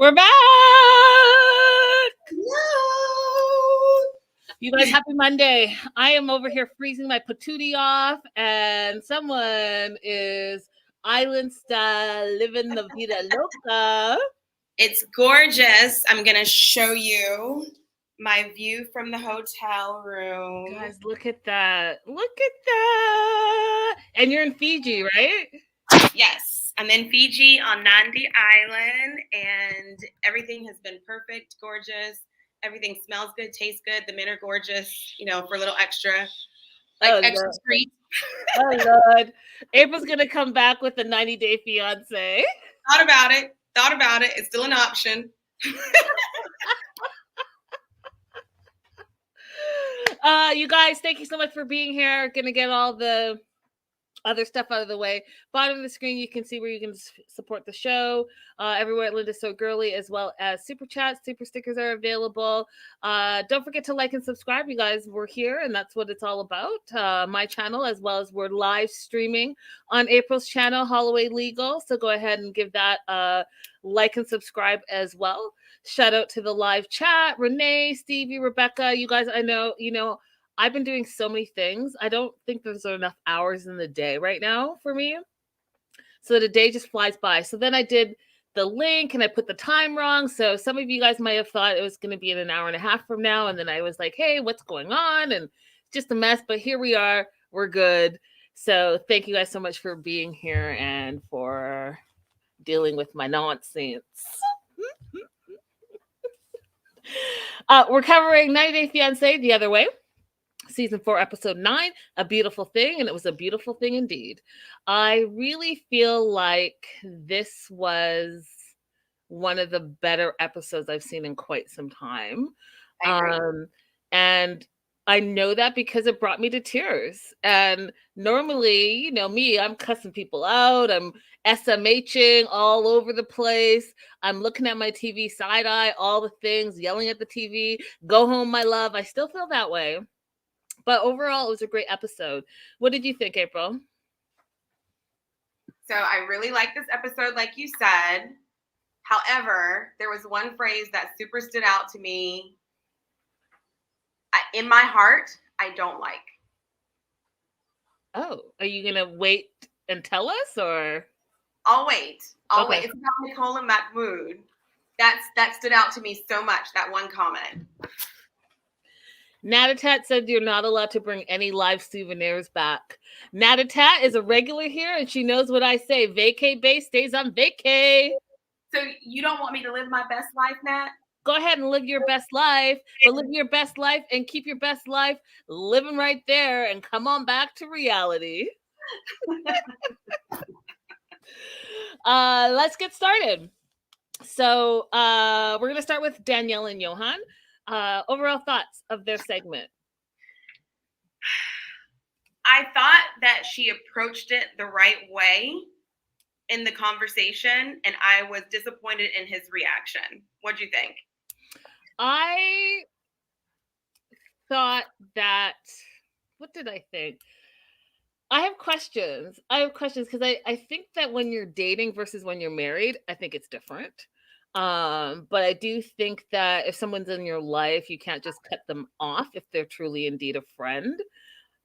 We're back! Hello! You guys, happy Monday. I am over here freezing my patootie off, and someone is island style living the vida loca. It's gorgeous. I'm going to show you my view from the hotel room. Guys, look at that. Look at that. And you're in Fiji, right? Yes. I'm in Fiji on Nandi Island, and everything has been perfect, gorgeous. Everything smells good, tastes good. The men are gorgeous, for a little extra, extra Lord. sweet. Oh, Lord. April's going to come back with a 90-day fiance. Thought about it. It's still an option. You guys, thank you so much for being here. Gonna get all the other stuff out of the way. Bottom of the screen, you can see where you can support the show. Everywhere at Linda So Girlie, as well as super chats, super stickers are available. Don't forget to like and subscribe, you guys. We're here, and that's what it's all about. My channel, as well as we're live streaming on April's channel, Holloway Legal. So go ahead and give that a like and subscribe as well. Shout out to the live chat, Renee, Stevie, Rebecca. You guys, I know, I've been doing so many things. I don't think there's enough hours in the day right now for me. So the day just flies by. So then I did the link and I put the time wrong. So some of you guys might have thought it was going to be in an hour and a half from now. And then I was like, hey, what's going on? And just a mess. But here we are. We're good. So thank you guys so much for being here and for dealing with my nonsense. We're covering 90-Day Fiance The Other Way. Season 4, episode 9, A Beautiful Thing, and it was a beautiful thing indeed. I really feel like this was one of the better episodes I've seen in quite some time. And I know that because it brought me to tears. And normally, me, I'm cussing people out. I'm SMHing all over the place. I'm looking at my TV side eye, all the things, yelling at the TV, go home, my love. I still feel that way. But overall, it was a great episode. What did you think, April? So I really liked this episode, like you said. However, there was one phrase that super stood out to me. In my heart, I don't like. Oh, are you going to wait and tell us, or? I'll wait. Wait. It's about Nicole and Mahmoud. That stood out to me so much, that one comment. Natatat said you're not allowed to bring any live souvenirs back. Natatat is a regular here, and she knows what I say. Vacay base stays on vacay. So you don't want me to live my best life, Nat? Go ahead and live your best life, but live your best life and keep your best life living right there and come on back to reality. Let's get started. So we're going to start with Danielle and Johan. Overall thoughts of their segment? I thought that she approached it the right way in the conversation, and I was disappointed in his reaction. What'd you think? I thought that, what did I think? I have questions because I think that when you're dating versus when you're married, I think it's different. But I do think that if someone's in your life, you can't just cut them off if they're truly indeed a friend.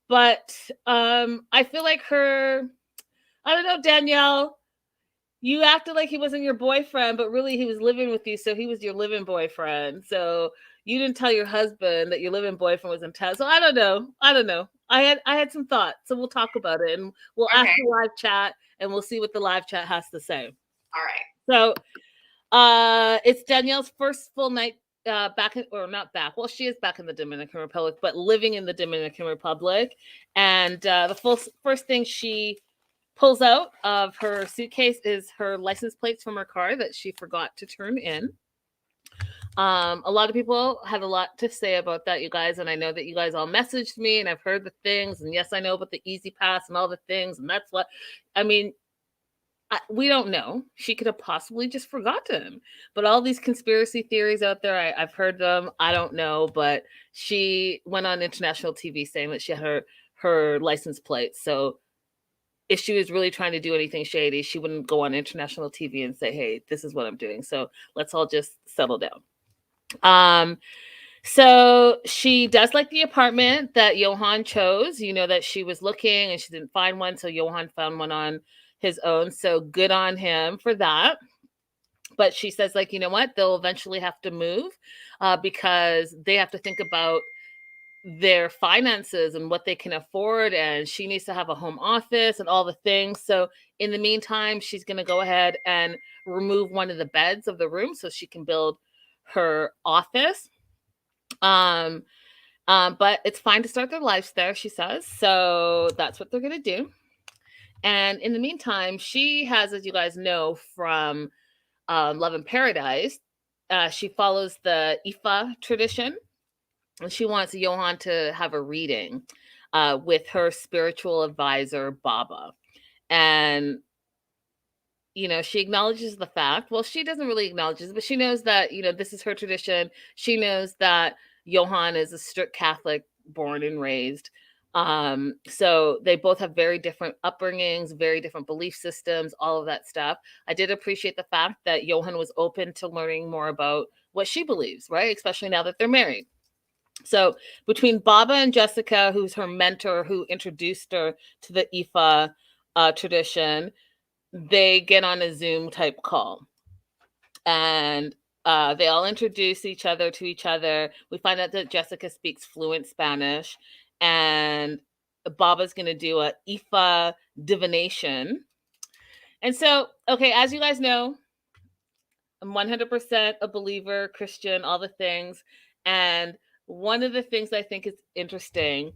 But I feel like I don't know, Danielle, you acted like he wasn't your boyfriend, but really he was living with you, so he was your living boyfriend. So you didn't tell your husband that your living boyfriend was in town. So I don't know. I had some thoughts, so we'll talk about it, and we'll ask the live chat, and we'll see what the live chat has to say. All right. So it's Danielle's first full night back in, or not back. Well, she is back in the Dominican Republic, but living in the Dominican Republic. And the first thing she pulls out of her suitcase is her license plates from her car that she forgot to turn in. A lot of people had a lot to say about that, you guys, and I know that you guys all messaged me, and I've heard the things, and yes, I know about the Easy Pass and all the things, and that's what, I mean, we don't know. She could have possibly just forgotten. But all these conspiracy theories out there, I've heard them. I don't know, but she went on international TV saying that she had her license plate. So if she was really trying to do anything shady, she wouldn't go on international TV and say, hey, this is what I'm doing. So let's all just settle down. So she does like the apartment that Johan chose. You know that she was looking and she didn't find one. So Johan found one on his own. So good on him for that. But she says, like, you know what? They'll eventually have to move because they have to think about their finances and what they can afford, and she needs to have a home office and all the things. So in the meantime, she's going to go ahead and remove one of the beds of the room so she can build her office. But it's fine to start their lives there, she says. So that's what they're going to do. And in the meantime, she has, as you guys know from Love in Paradise, she follows the Ifa tradition. And she wants Johan to have a reading with her spiritual advisor, Baba. And, you know, she acknowledges the fact, well, she doesn't really acknowledge it, but she knows that, you know, this is her tradition. She knows that Johan is a strict Catholic, born and raised. So they both have very different upbringings, very different belief systems, all of that stuff. I did appreciate the fact that Johan was open to learning more about what she believes, right? Especially now that they're married. So between Baba and Jessica, who's her mentor, who introduced her to the Ifa tradition, they get on a Zoom type call. And they all introduce each other to each other. We find out that Jessica speaks fluent Spanish. And Baba's going to do a Ifa divination. And so, okay, as you guys know, I'm 100% a believer, Christian, all the things. And one of the things I think is interesting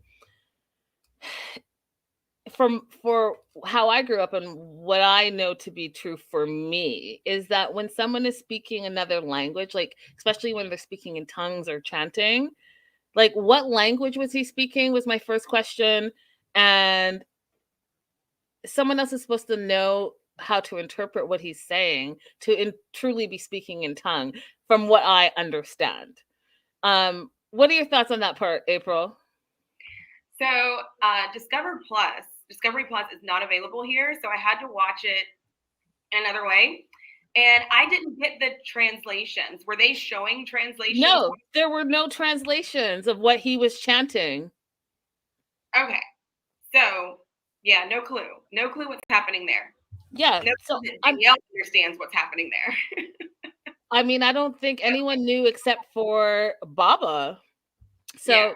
for how I grew up and what I know to be true for me is that when someone is speaking another language, like especially when they're speaking in tongues or chanting, like what language was he speaking was my first question. And someone else is supposed to know how to interpret what he's saying to truly be speaking in tongue, from what I understand. What are your thoughts on that part, April? So Discovery Plus is not available here, so I had to watch it another way. And I didn't get the translations. Were they showing translations? No, there were no translations of what he was chanting. Okay. So, yeah, no clue. No clue what's happening there. Yeah. No so Danielle understands what's happening there. I mean, I don't think anyone knew except for Baba. So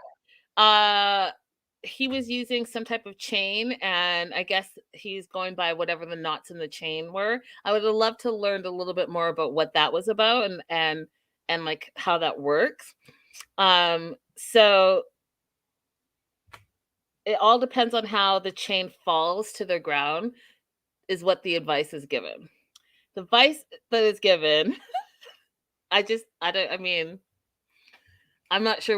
he was using some type of chain, and I guess he's going by whatever the knots in the chain were. I would have loved to learn a little bit more about what that was about and like how that works. So it all depends on how the chain falls to the ground is what the advice is given. The advice that is given, I'm not sure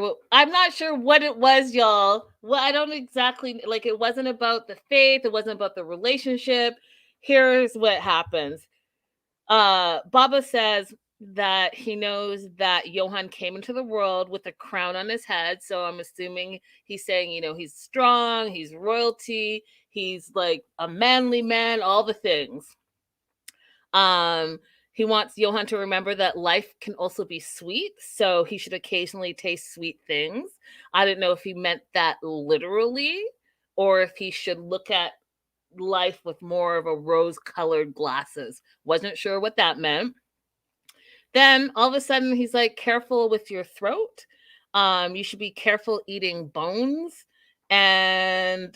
what it was, y'all. Well, I don't exactly, like, it wasn't about the faith, it wasn't about the relationship. Here's what happens. Baba says that he knows that Johan came into the world with a crown on his head. So I'm assuming he's saying, you know, he's strong, he's royalty, he's like a manly man, all the things. He wants Johan to remember that life can also be sweet, so he should occasionally taste sweet things. I didn't know if he meant that literally or if he should look at life with more of a rose-colored glasses. Wasn't sure what that meant. Then all of a sudden he's like, careful with your throat. You should be careful eating bones and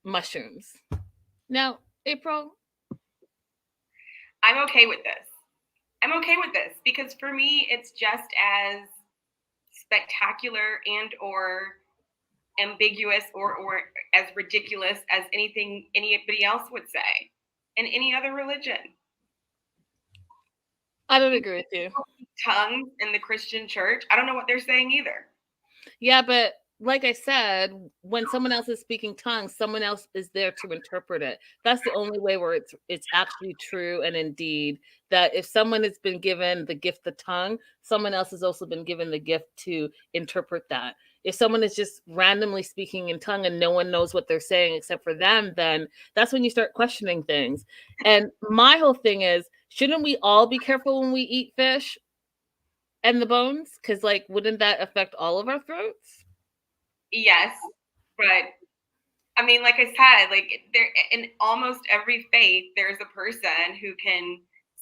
mushrooms. Now, April, I'm okay with this. I'm okay with this because for me, it's just as spectacular and or ambiguous or as ridiculous as anything anybody else would say in any other religion. I don't agree with you. Tongues in the Christian church, I don't know what they're saying either. Yeah, but like I said, when someone else is speaking tongues, someone else is there to interpret it. That's the only way where it's actually true and indeed that if someone has been given the gift of tongue, someone else has also been given the gift to interpret that. If someone is just randomly speaking in tongue and no one knows what they're saying except for them, then that's when you start questioning things. And my whole thing is, shouldn't we all be careful when we eat fish and the bones? Because, like, wouldn't that affect all of our throats? Yes, but I mean, like I said, like there in almost every faith, there's a person who can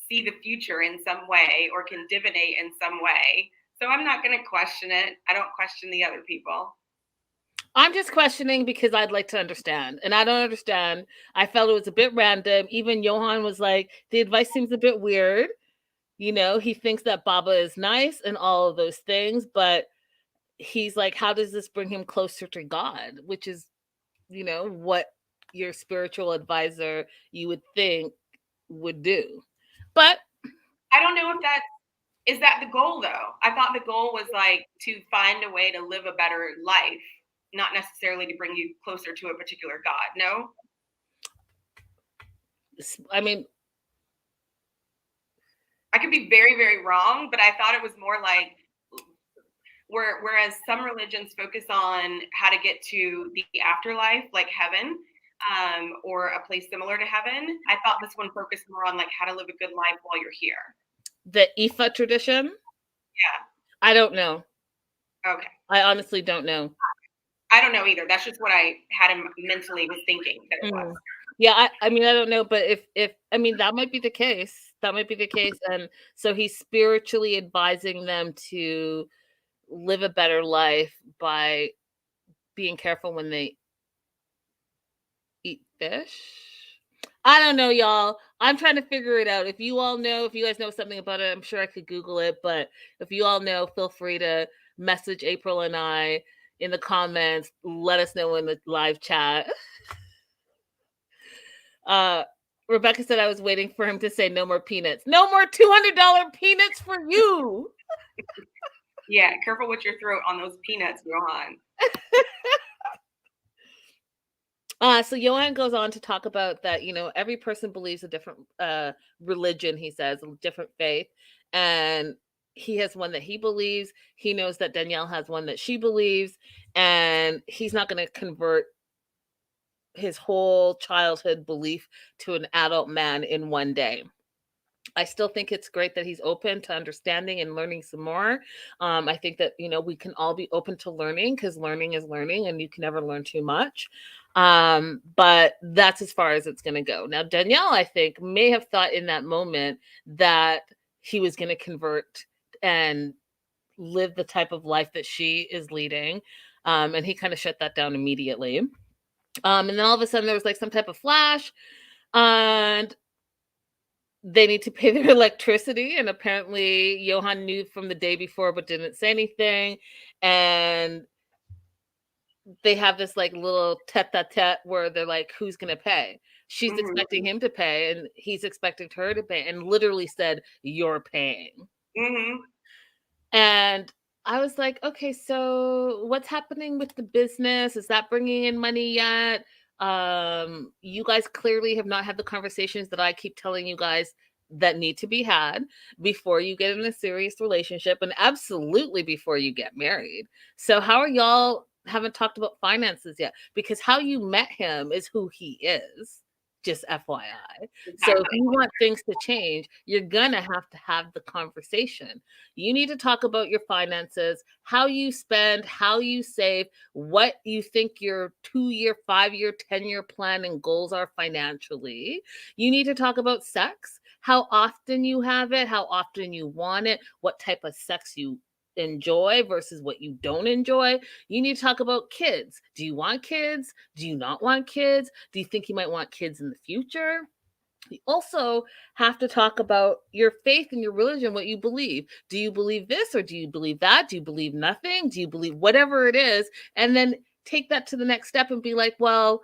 see the future in some way or can divinate in some way. So I'm not going to question it. I don't question the other people. I'm just questioning because I'd like to understand, and I don't understand. I felt it was a bit random. Even Johan was like, the advice seems a bit weird. You know, he thinks that Baba is nice and all of those things, but he's like, how does this bring him closer to God? Which is, you know, what your spiritual advisor you would think would do. But I don't know if is that the goal though. I thought the goal was like to find a way to live a better life, not necessarily to bring you closer to a particular God. No? I mean, I could be very, very wrong, but I thought it was more like whereas some religions focus on how to get to the afterlife, like heaven, or a place similar to heaven, I thought this one focused more on like how to live a good life while you're here. The Ifa tradition? Yeah. I don't know. Okay. I honestly don't know. I don't know either. That's just what I had mentally was thinking that it was. Yeah, I mean, I don't know, but if I mean, that might be the case. That might be the case. And so he's spiritually advising them to live a better life by being careful when they eat fish. I don't know, y'all. I'm trying to figure it out. If you all know, if you guys know something about it, I'm sure I could Google it. But if you all know, feel free to message April and I in the comments. Let us know in the live chat. Rebecca said I was waiting for him to say no more peanuts. No more $200 peanuts for you. Yeah, careful with your throat on those peanuts, Johan. So Johan goes on to talk about that, you know, every person believes a different religion, he says, a different faith. And he has one that he believes. He knows that Danielle has one that she believes. And he's not going to convert his whole childhood belief to an adult man in one day. I still think it's great that he's open to understanding and learning some more. I think that, you know, we can all be open to learning because learning is learning and you can never learn too much. But that's as far as it's going to go. Now, Danielle, I think, may have thought in that moment that he was going to convert and live the type of life that she is leading. And he kind of shut that down immediately. And then all of a sudden there was like some type of flash and they need to pay their electricity. And apparently Johan knew from the day before, but didn't say anything. And they have this like little tete-a-tete where they're like, who's going to pay? She's expecting him to pay and he's expecting her to pay and literally said, you're paying. And I was like, okay, so what's happening with the business? Is that bringing in money yet? You guys clearly have not had the conversations that I keep telling you guys that need to be had before you get in a serious relationship and absolutely before you get married. So how are y'all haven't talked about finances yet? Because how you met him is who he is. Just FYI. So if you want things to change, you're going to have the conversation. You need to talk about your finances, how you spend, how you save, what you think your 2-year, 5-year, 10-year plan and goals are financially. You need to talk about sex, how often you have it, how often you want it, what type of sex you enjoy versus what you don't enjoy. You need to talk about kids. Do you want kids? Do you not want kids? Do you think you might want kids in the future? You also have to talk about your faith and your religion, what you believe. Do you believe this or do you believe that? Do you believe nothing? Do you believe whatever it is? And then take that to the next step and be like, well,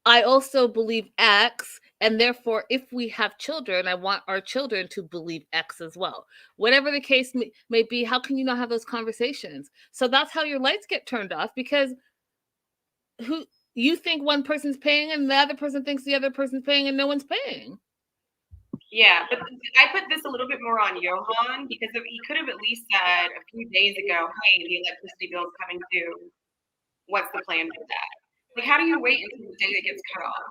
I also believe X, and therefore, if we have children, I want our children to believe X as well. Whatever the case may be, how can you not have those conversations? So that's how your lights get turned off, because who you think one person's paying and the other person thinks the other person's paying and no one's paying. Yeah, but I put this a little bit more on Johan because he could have at least said a few days ago, hey, the electricity bill is coming due. What's the plan for that? Like, how do you wait until the day that gets cut off?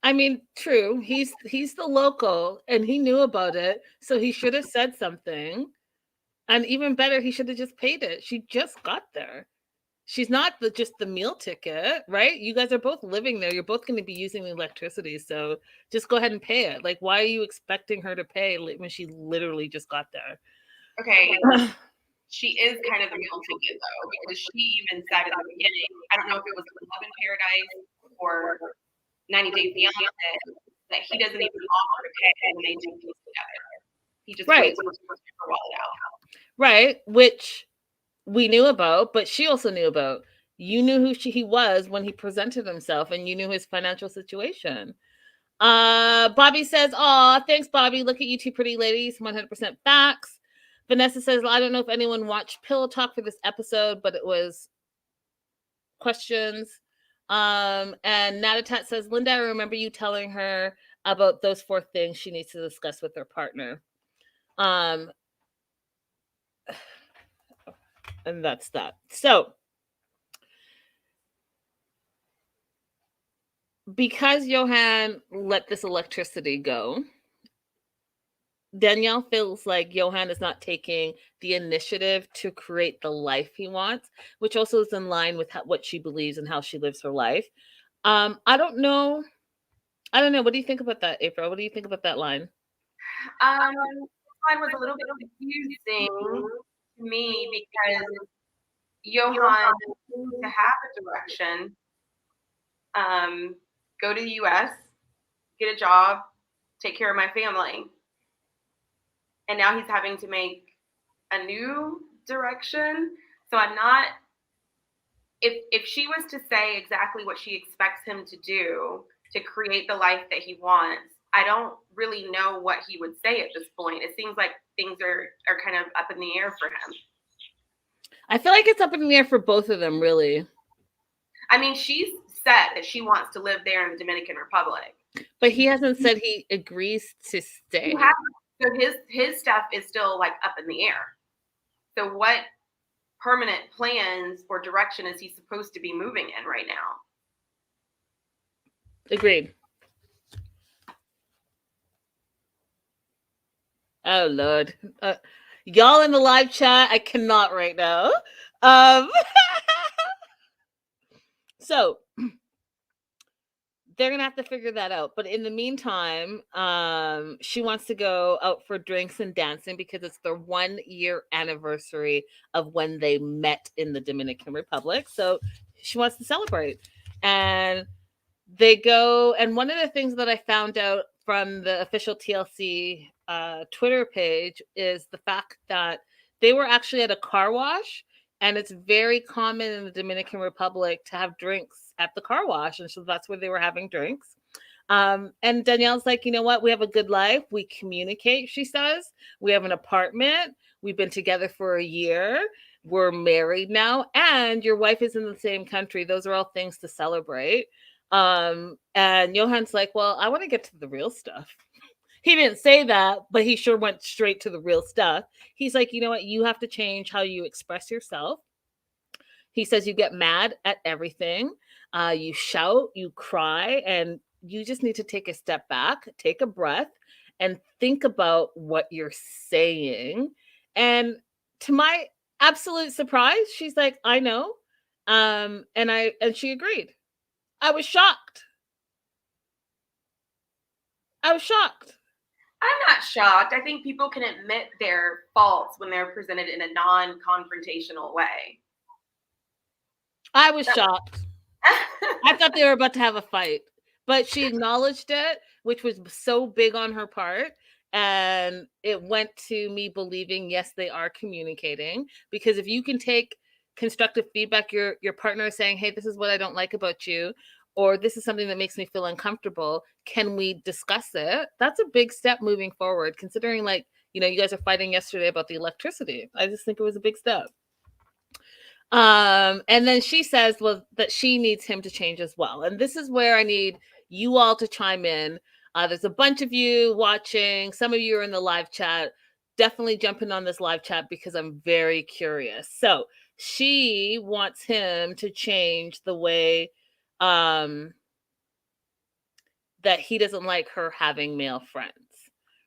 I mean, true. He's the local and he knew about it, so he should have said something. And even better, he should have just paid it. She just got there. She's not just the meal ticket, right? You guys are both living there. You're both going to be using the electricity, so just go ahead and pay it. Like, why are you expecting her to pay when she literally just got there? Okay, she is kind of the meal ticket though, because she even said at the beginning, I don't know if it was Love in Paradise or 90 Day Fiance, that he doesn't even offer to pay when they do things together. He just waits for her to wallet out. Right, which we knew about, but she also knew about. You knew who he was when he presented himself, and you knew his financial situation. Bobby says, "Aw, thanks, Bobby. Look at you two pretty ladies. 100% facts." Vanessa says, "I don't know if anyone watched Pillow Talk for this episode, but it was questions." And Natatat says, "Linda, I remember you telling her about those 4 things she needs to discuss with her partner." And that's that. So, because Johan let this electricity go, Danielle feels like Johan is not taking the initiative to create the life he wants, which also is in line with what she believes and how she lives her life. I don't know. What do you think about that, April? What do you think about that line? This line was a little bit confusing to me because Johan seemed to have a direction. Go to the US, get a job, take care of my family. And now he's having to make a new direction. So I'm not, if she was to say exactly what she expects him to do to create the life that he wants, I don't really know what he would say at this point. It seems like things are kind of up in the air for him. I feel like it's up in the air for both of them, really. I mean, she's said that she wants to live there in the Dominican Republic. But he hasn't said he agrees to stay. So his stuff is still like up in the air. So what permanent plans or direction is he supposed to be moving in right now? Agreed. Oh Lord, y'all in the live chat, I cannot right now. So they're gonna have to figure that out. But in the meantime, she wants to go out for drinks and dancing because it's their 1-year anniversary of when they met in the Dominican Republic. So she wants to celebrate, and they go. And one of the things that I found out from the official TLC Twitter page is the fact that they were actually at a car wash, and it's very common in the Dominican Republic to have drinks at the car wash, and so that's where they were having drinks. And Danielle's like, you know what? We have a good life. We communicate, she says. We have an apartment. We've been together for a year. We're married now, and your wife is in the same country. Those are all things to celebrate. And Johan's like, well, I want to get to the real stuff. He didn't say that, but he sure went straight to the real stuff. He's like, you know what? You have to change how you express yourself. He says you get mad at everything. You shout, you cry, and you just need to take a step back, take a breath, and think about what you're saying. And to my absolute surprise, she's like, I know. And she agreed. I was shocked. I'm not shocked. I think people can admit their faults when they're presented in a non-confrontational way. I was shocked. I thought they were about to have a fight, but she acknowledged it, which was so big on her part. And it went to me believing, yes, they are communicating, because if you can take constructive feedback, your partner is saying, hey, this is what I don't like about you, or this is something that makes me feel uncomfortable. Can we discuss it? That's a big step moving forward, considering, like, you know, you guys are fighting yesterday about the electricity. I just think it was a big step. And then she says, well, that she needs him to change as well. And this is where I need you all to chime in. There's a bunch of you watching. Some of you are in the live chat. Definitely jumping on this live chat because I'm very curious. So she wants him to change the way that he doesn't like her having male friends,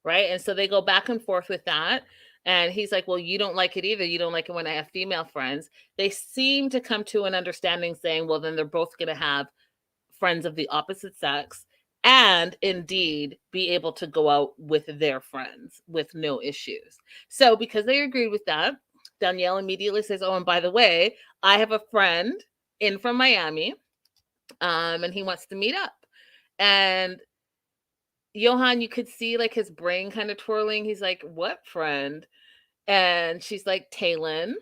right? And so they go back and forth with that. And he's like, well, you don't like it either. You don't like it when I have female friends. They seem to come to an understanding saying, well, then they're both going to have friends of the opposite sex and indeed be able to go out with their friends with no issues. So because they agreed with that, Danielle immediately says, oh, and by the way, I have a friend in from Miami, and he wants to meet up. And Johan, you could see like his brain kind of twirling. He's like, what friend? And she's like, Taylin.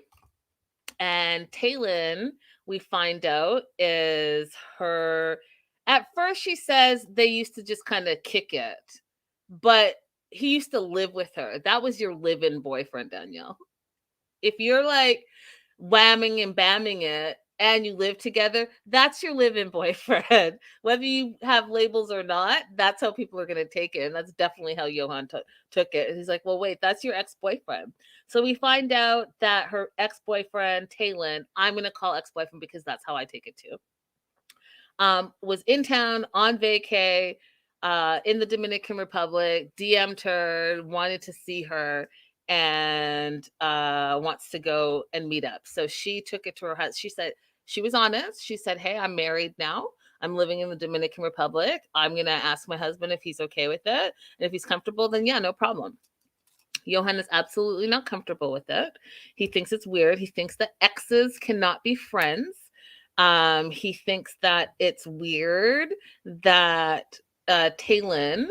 And Taylin, we find out, is her. At first, she says they used to just kind of kick it, but he used to live with her. That was your live-in boyfriend, Danielle. If you're like whamming and bamming it and you live together, that's your live-in boyfriend. Whether you have labels or not, that's how people are going to take it. And that's definitely how Johan took it. He's like, well, wait, that's your ex-boyfriend. So we find out that her ex-boyfriend, Taylin, I'm going to call ex-boyfriend because that's how I take it too, was in town on vacay in the Dominican Republic, DM'd her, wanted to see her, and wants to go and meet up. So she took it to her husband. She said, she was honest. She said, hey, I'm married now. I'm living in the Dominican Republic. I'm going to ask my husband if he's okay with it. And if he's comfortable, then yeah, no problem. Johan is absolutely not comfortable with it. He thinks it's weird. He thinks that exes cannot be friends. He thinks that it's weird that Taylin,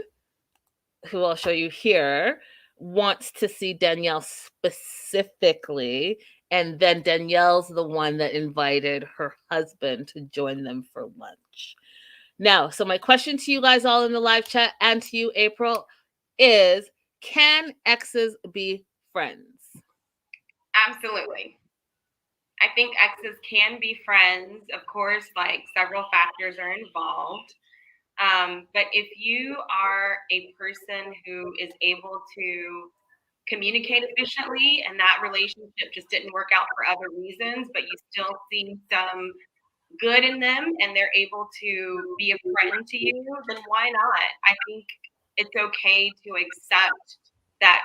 who I'll show you here, wants to see Danielle specifically, and then Danielle's the one that invited her husband to join them for lunch. Now, so my question to you guys all in the live chat and to you, April, is can exes be friends? Absolutely. I think exes can be friends. Of course, like several factors are involved. But if you are a person who is able to communicate efficiently and that relationship just didn't work out for other reasons, but you still see some good in them and they're able to be a friend to you, then why not? I think it's okay to accept that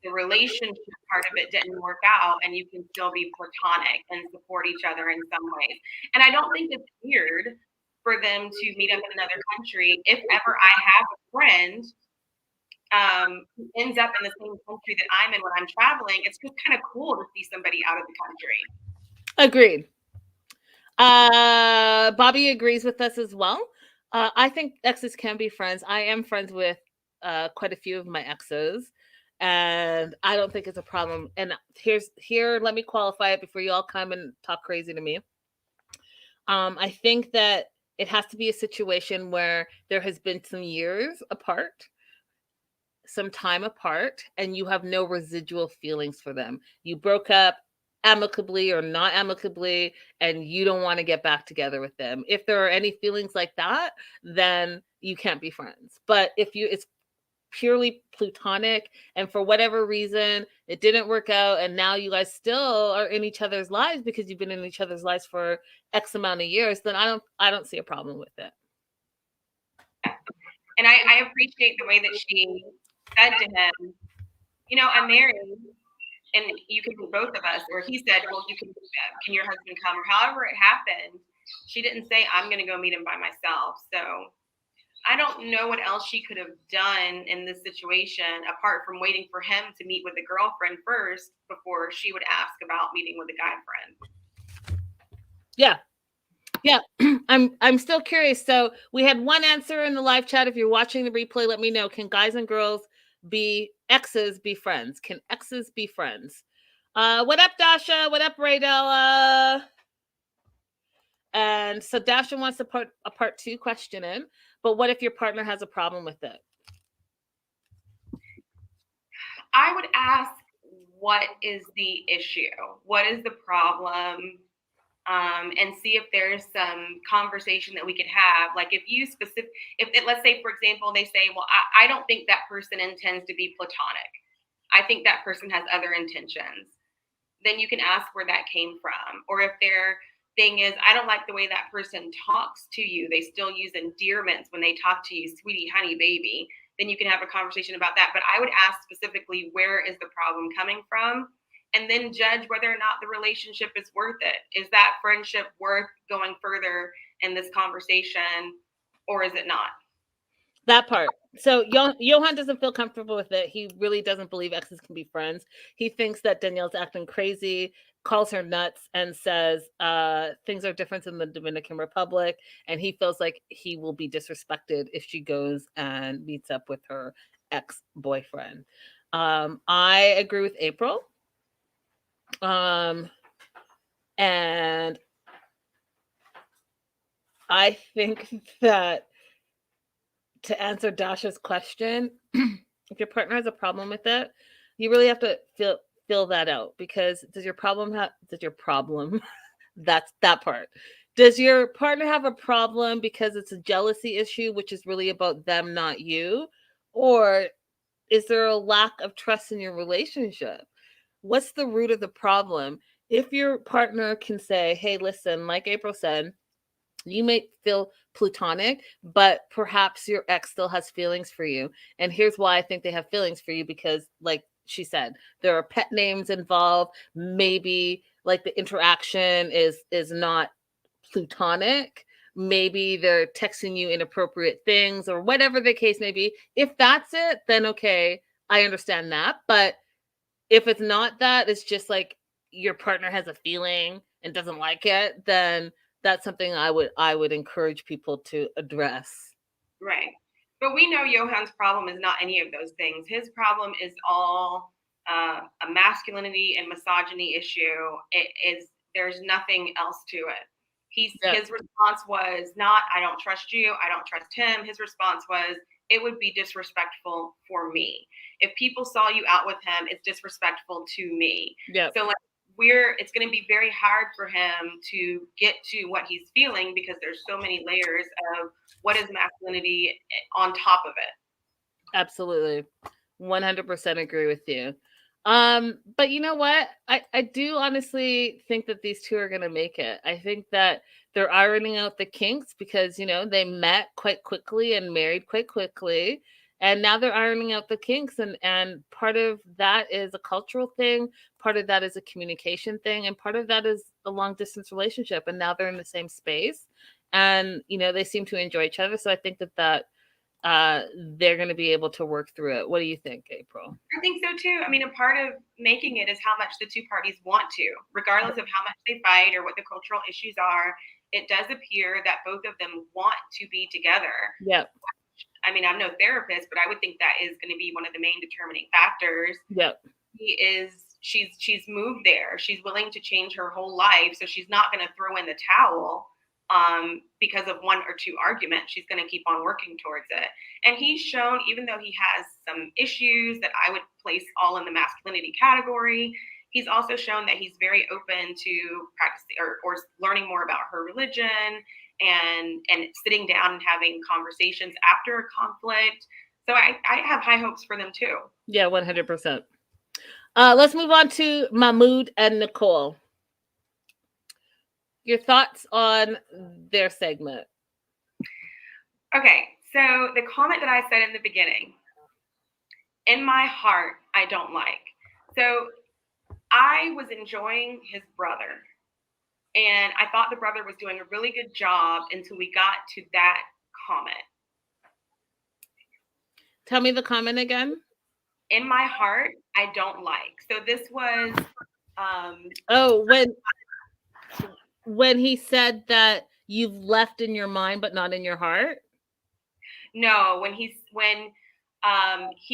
the relationship part of it didn't work out and you can still be platonic and support each other in some ways. And I don't think it's weird for them to meet up in another country. If ever I have a friend who ends up in the same country that I'm in when I'm traveling, it's just kind of cool to see somebody out of the country. Agreed. Bobby agrees with us as well. I think exes can be friends. I am friends with quite a few of my exes, and I don't think it's a problem. And let me qualify it before you all come and talk crazy to me. I think that it has to be a situation where there has been some years apart, some time apart, and you have no residual feelings for them. You broke up amicably or not amicably, and you don't want to get back together with them. If there are any feelings like that, then you can't be friends. But if it's purely platonic and for whatever reason it didn't work out and now you guys still are in each other's lives because you've been in each other's lives for X amount of years, then I don't see a problem with it. And I appreciate the way that she said to him, I'm married and you can be both of us. Or he said, well, can your husband come? Or however it happened, she didn't say, I'm going to go meet him by myself. So I don't know what else she could have done in this situation apart from waiting for him to meet with a girlfriend first before she would ask about meeting with a guy friend. Yeah. I'm still curious. So we had one answer in the live chat. If you're watching the replay, let me know. Can guys and girls be exes be friends? Can exes be friends? What up, Dasha? What up, Raydella? And so Dasha wants to put a part 2 question in, but what if your partner has a problem with it? I would ask, what is the issue? What is the problem? and see if there's some conversation that we could have. Like if let's say, for example, they say, well, I don't think that person intends to be platonic. I think that person has other intentions. Then you can ask where that came from. Or if their thing is, I don't like the way that person talks to you, they still use endearments when they talk to you, sweetie, honey, baby, then you can have a conversation about that. But I would ask specifically, where is the problem coming from? And then judge whether or not the relationship is worth it. Is that friendship worth going further in this conversation, or is it not? That part. So Johan doesn't feel comfortable with it. He really doesn't believe exes can be friends. He thinks that Danielle's acting crazy, calls her nuts, and says things are different in the Dominican Republic. And he feels like he will be disrespected if she goes and meets up with her ex-boyfriend. I agree with April. And I think that to answer Dasha's question, if your partner has a problem with it, you really have to feel that out, because does your problem that's that part. Does your partner have a problem because it's a jealousy issue, which is really about them, not you? Or is there a lack of trust in your relationship? What's the root of the problem? If your partner can say, hey, listen, like April said, you may feel platonic, but perhaps your ex still has feelings for you. And here's why I think they have feelings for you, because like she said, there are pet names involved. Maybe like the interaction is not platonic. Maybe they're texting you inappropriate things or whatever the case may be. If that's it, then okay, I understand that. But if it's not that, it's just like your partner has a feeling and doesn't like it, then that's something I would encourage people to address. Right. But we know Johan's problem is not any of those things. His problem is all a masculinity and misogyny issue. There's nothing else to it. His response was not, I don't trust you, I don't trust him. His response was, it would be disrespectful for me. If people saw you out with him, it's disrespectful to me. Yeah. So like it's going to be very hard for him to get to what he's feeling, because there's so many layers of what is masculinity on top of it. Absolutely. 100% agree with you. But you know what? I do honestly think that these two are going to make it. I think that they're ironing out the kinks because, they met quite quickly and married quite quickly. And now they're ironing out the kinks. And part of that is a cultural thing. Part of that is a communication thing. And part of that is a long distance relationship. And now they're in the same space. And, they seem to enjoy each other. So I think that they're going to be able to work through it. What do you think, April? I think so too. I mean, a part of making it is how much the two parties want to, regardless of how much they fight or what the cultural issues are. It does appear that both of them want to be together. Yep. I mean, I'm no therapist, but I would think that is going to be one of the main determining factors. Yep. She's moved there. She's willing to change her whole life. So she's not going to throw in the towel because of one or two arguments. She's going to keep on working towards it. And he's shown, even though he has some issues that I would place all in the masculinity category, he's also shown that he's very open to practicing or learning more about her religion and sitting down and having conversations after a conflict. So I have high hopes for them too. Yeah, 100%. Let's move on to Mahmoud and Nicole. Your thoughts on their segment? Okay, so the comment that I said in the beginning, in my heart, I don't like. So I was enjoying his brother, and I thought the brother was doing a really good job until we got to that comment. Tell me the comment again. In my heart, I don't like. So this was when he said that you've left in your mind but not in your heart? No, when he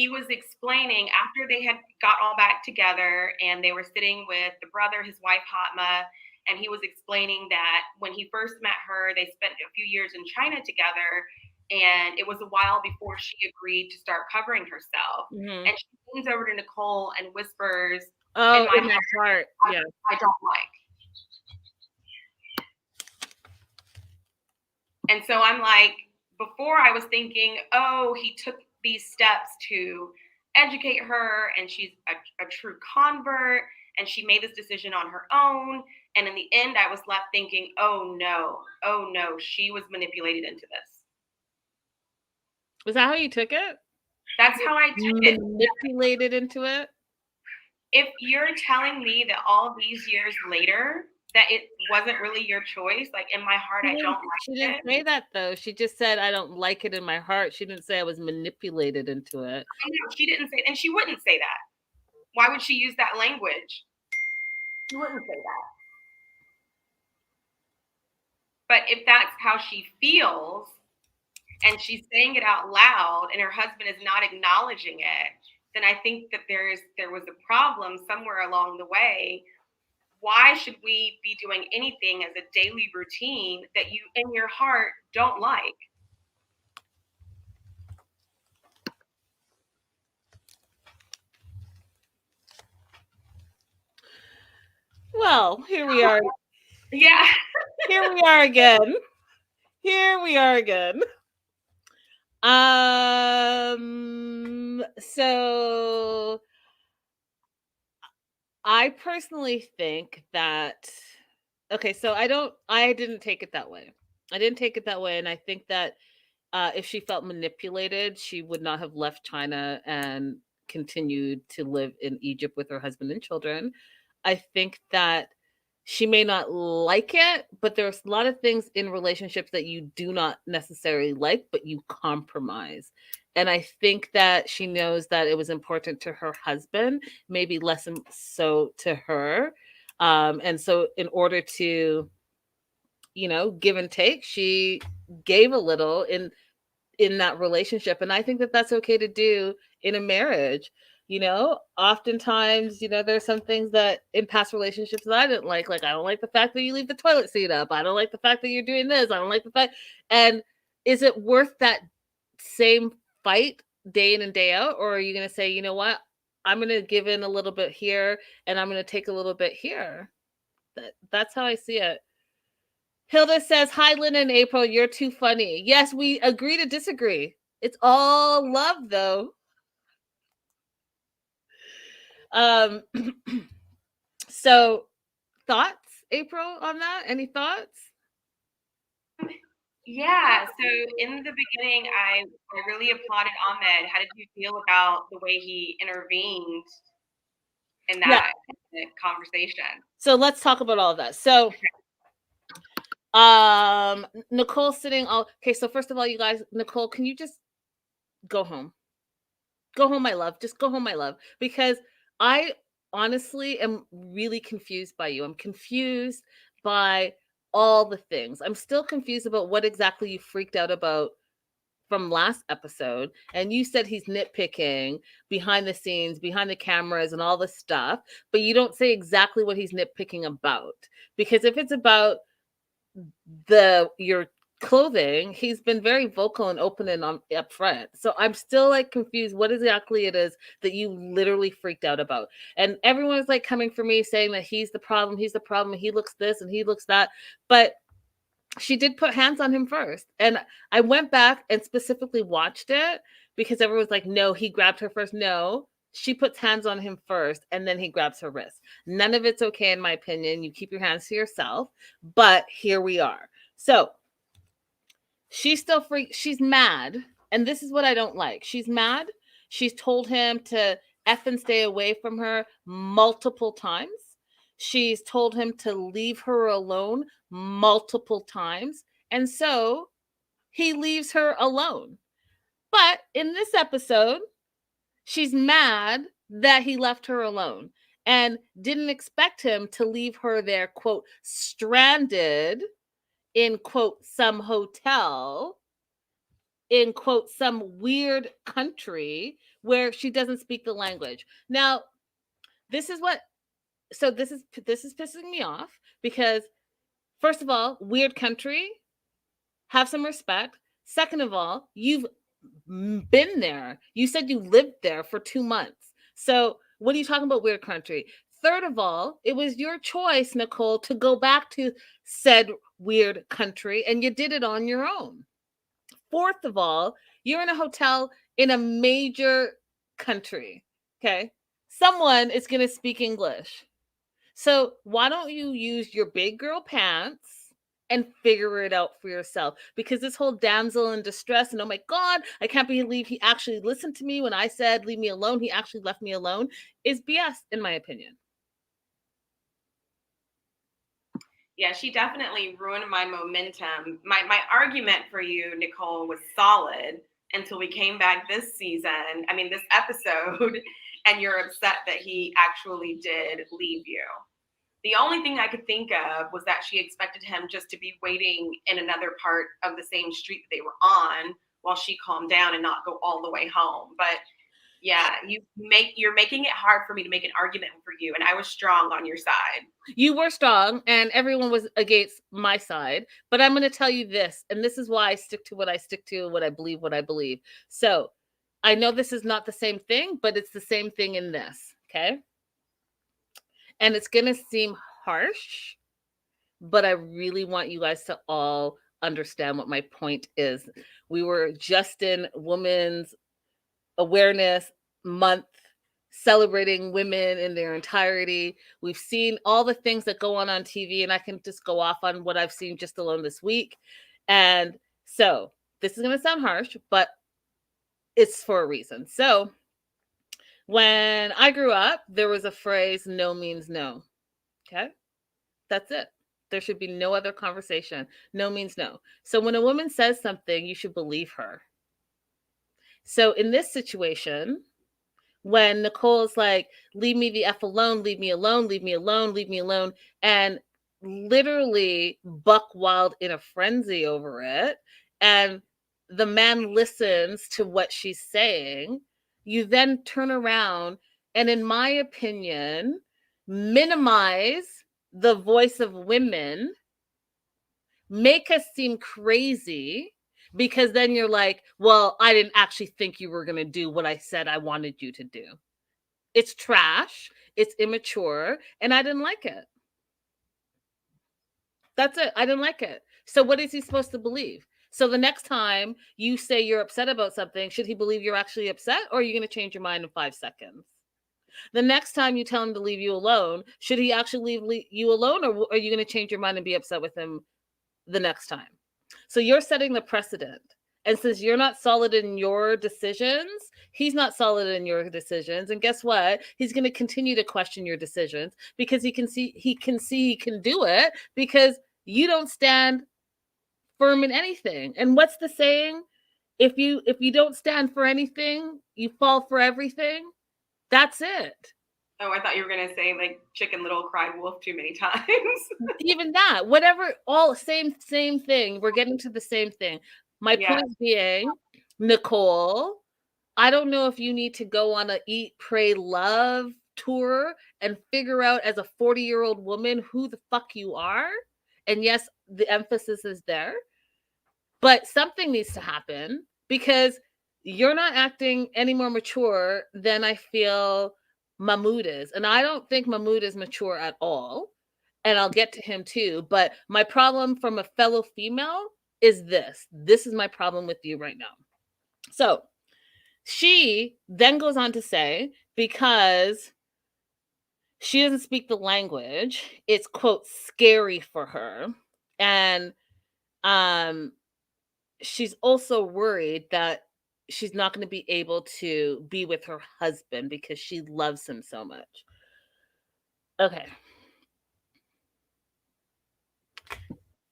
was explaining after they had got all back together and they were sitting with the brother, his wife Hatma, and he was explaining that when he first met her, they spent a few years in China together, and it was a while before she agreed to start covering herself. Mm-hmm. And she leans over to Nicole and whispers, "Oh, in my heart, yeah, I don't like." And so I'm like, before I was thinking, oh, he took these steps to educate her and she's a true convert and she made this decision on her own. And in the end, I was left thinking, oh no, she was manipulated into this. Was that how you took it? That's how I took it. Manipulated into it? If you're telling me that all these years later that it wasn't really your choice, like in my heart, I don't like it. She didn't say that though. She just said, I don't like it in my heart. She didn't say I was manipulated into it. I know, she didn't say, and she wouldn't say that. Why would she use that language? She wouldn't say that. But if that's how she feels and she's saying it out loud and her husband is not acknowledging it, then I think that there was a problem somewhere along the way. Why should we be doing anything as a daily routine that you in your heart don't like? Well, here we are. Yeah. Here we are again. Here we are again. So I personally think that, okay, so I didn't take it that way. I didn't take it that way. And I think that if she felt manipulated, she would not have left China and continued to live in Egypt with her husband and children. I think that she may not like it, but there's a lot of things in relationships that you do not necessarily like, but you compromise. And I think that she knows that it was important to her husband, maybe less so to her. And so in order to, give and take, she gave a little in that relationship. And I think that that's okay to do in a marriage. Oftentimes, there's some things that in past relationships that I didn't like I don't like the fact that you leave the toilet seat up. I don't like the fact that you're doing this. I don't like the fact. And is it worth that same fight day in and day out? Or are you going to say, you know what? I'm going to give in a little bit here and I'm going to take a little bit here. That's how I see it. Hilda says, hi, Linda and April. You're too funny. Yes, we agree to disagree. It's all love, though. So thoughts, April, on that? Any thoughts? Yeah. So in the beginning, I really applauded Ahmad. How did you feel about the way he intervened in that conversation? So let's talk about all of that. So Nicole sitting okay, so first of all, you guys, Nicole, can you just go home? Go home, my love. Just go home, my love. Because I honestly am really confused by you. I'm confused by all the things. I'm still confused about what exactly you freaked out about from last episode. And you said he's nitpicking behind the scenes, behind the cameras and all this stuff, but you don't say exactly what he's nitpicking about. Because if it's about your clothing, he's been very vocal and open and up front. So I'm still confused what exactly it is that you literally freaked out about. And everyone's coming for me saying that he's the problem, he looks this and he looks that. But she did put hands on him first. And I went back and specifically watched it because everyone's like, no, he grabbed her first. No, she puts hands on him first and then he grabs her wrist. None of it's okay, in my opinion. You keep your hands to yourself. But here we are. So she's still she's mad. And this is what I don't like. She's mad. She's told him to F and stay away from her multiple times. She's told him to leave her alone multiple times. And so he leaves her alone. But in this episode, she's mad that he left her alone and didn't expect him to leave her there, quote, stranded in, quote, some hotel, in, quote, some weird country where she doesn't speak the language. Now, this is pissing me off because, first of all, weird country, have some respect. Second of all, you've been there. You said you lived there for 2 months. So what are you talking about, weird country? Third of all, it was your choice, Nicole, to go back to said weird country and you did it on your own. Fourth of all, you're in a hotel in a major country. Okay. Someone is going to speak English. So why don't you use your big girl pants and figure it out for yourself? Because this whole damsel in distress and oh my God, I can't believe he actually listened to me when I said leave me alone. He actually left me alone is BS, in my opinion. Yeah, she definitely ruined my momentum. My argument for you, Nicole, was solid until we came back this episode, and you're upset that he actually did leave you. The only thing I could think of was that she expected him just to be waiting in another part of the same street that they were on while she calmed down and not go all the way home. But yeah, you're making it hard for me to make an argument for you, and I was strong on your side. You were strong, and everyone was against my side. But I'm going to tell you this, and this is why I stick to what I stick to, what I believe. So I know this is not the same thing, but it's the same thing in this, okay? And it's going to seem harsh, but I really want you guys to all understand what my point is. We were just in Women's Awareness Month, celebrating women in their entirety. We've seen all the things that go on TV, and I can just go off on what I've seen just alone this week. And so this is going to sound harsh, but it's for a reason. So when I grew up, there was a phrase, no means no. Okay. That's it. There should be no other conversation. No means no. So when a woman says something, you should believe her. So in this situation, when Nicole's like, leave me the F alone, leave me alone, leave me alone, leave me alone, and literally buck wild in a frenzy over it, and the man listens to what she's saying, you then turn around and, in my opinion, minimize the voice of women, make us seem crazy, because then you're like, well, I didn't actually think you were going to do what I said I wanted you to do. It's trash. It's immature. And I didn't like it. That's it. I didn't like it. So what is he supposed to believe? So the next time you say you're upset about something, should he believe you're actually upset, or are you going to change your mind in 5 seconds? The next time you tell him to leave you alone, should he actually leave you alone, or are you going to change your mind and be upset with him the next time? So you're setting the precedent. And since you're not solid in your decisions, he's not solid in your decisions. And guess what? He's going to continue to question your decisions because he can see he can do it because you don't stand firm in anything. And what's the saying? If you don't stand for anything, you fall for everything. That's it. Oh, I thought you were going to say like Chicken Little cried wolf too many times. Even that, whatever, all same thing. We're getting to the same thing. My point being, Nicole, I don't know if you need to go on a eat, pray, love tour and figure out as a 40-year-old woman who the fuck you are. And yes, the emphasis is there, but something needs to happen because you're not acting any more mature than I feel Mahmoud is. And I don't think Mahmoud is mature at all. And I'll get to him too. But my problem from a fellow female is this. This is my problem with you right now. So she then goes on to say, because she doesn't speak the language, it's, quote, scary for her. And she's also worried that she's not going to be able to be with her husband because she loves him so much. Okay.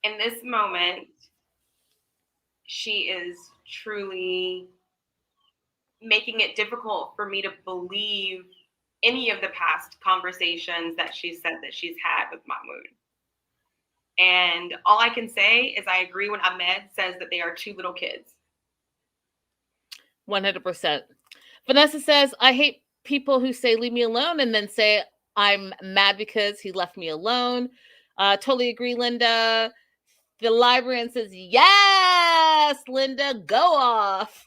In this moment, she is truly making it difficult for me to believe any of the past conversations that she said that she's had with Mahmoud. And all I can say is I agree when Ahmed says that they are 2 little kids. 100%. Vanessa says, I hate people who say leave me alone and then say I'm mad because he left me alone. Totally agree, Linda. The librarian says, yes, Linda, go off.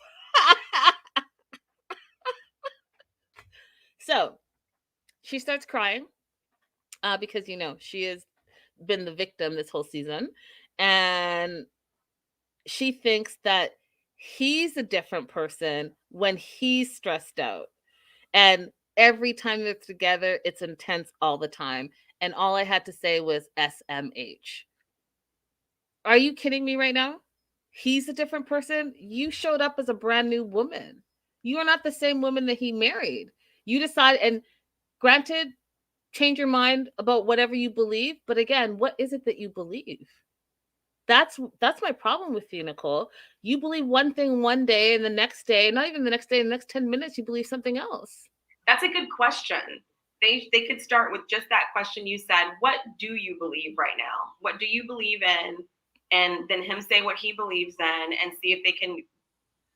So she starts crying because, she has been the victim this whole season. and she thinks that he's a different person when he's stressed out. And every time they're together, it's intense all the time. And all I had to say was SMH. Are you kidding me right now? He's a different person. You showed up as a brand new woman. You are not the same woman that he married. You decided, and granted, change your mind about whatever you believe. But again, what is it that you believe? That's my problem with you, Nicole. You believe one thing one day, and the next day, not even the next day, the next 10 minutes, you believe something else. That's a good question. They could start with just that question you said. What do you believe right now? What do you believe in? And then him say what he believes in, and see if they can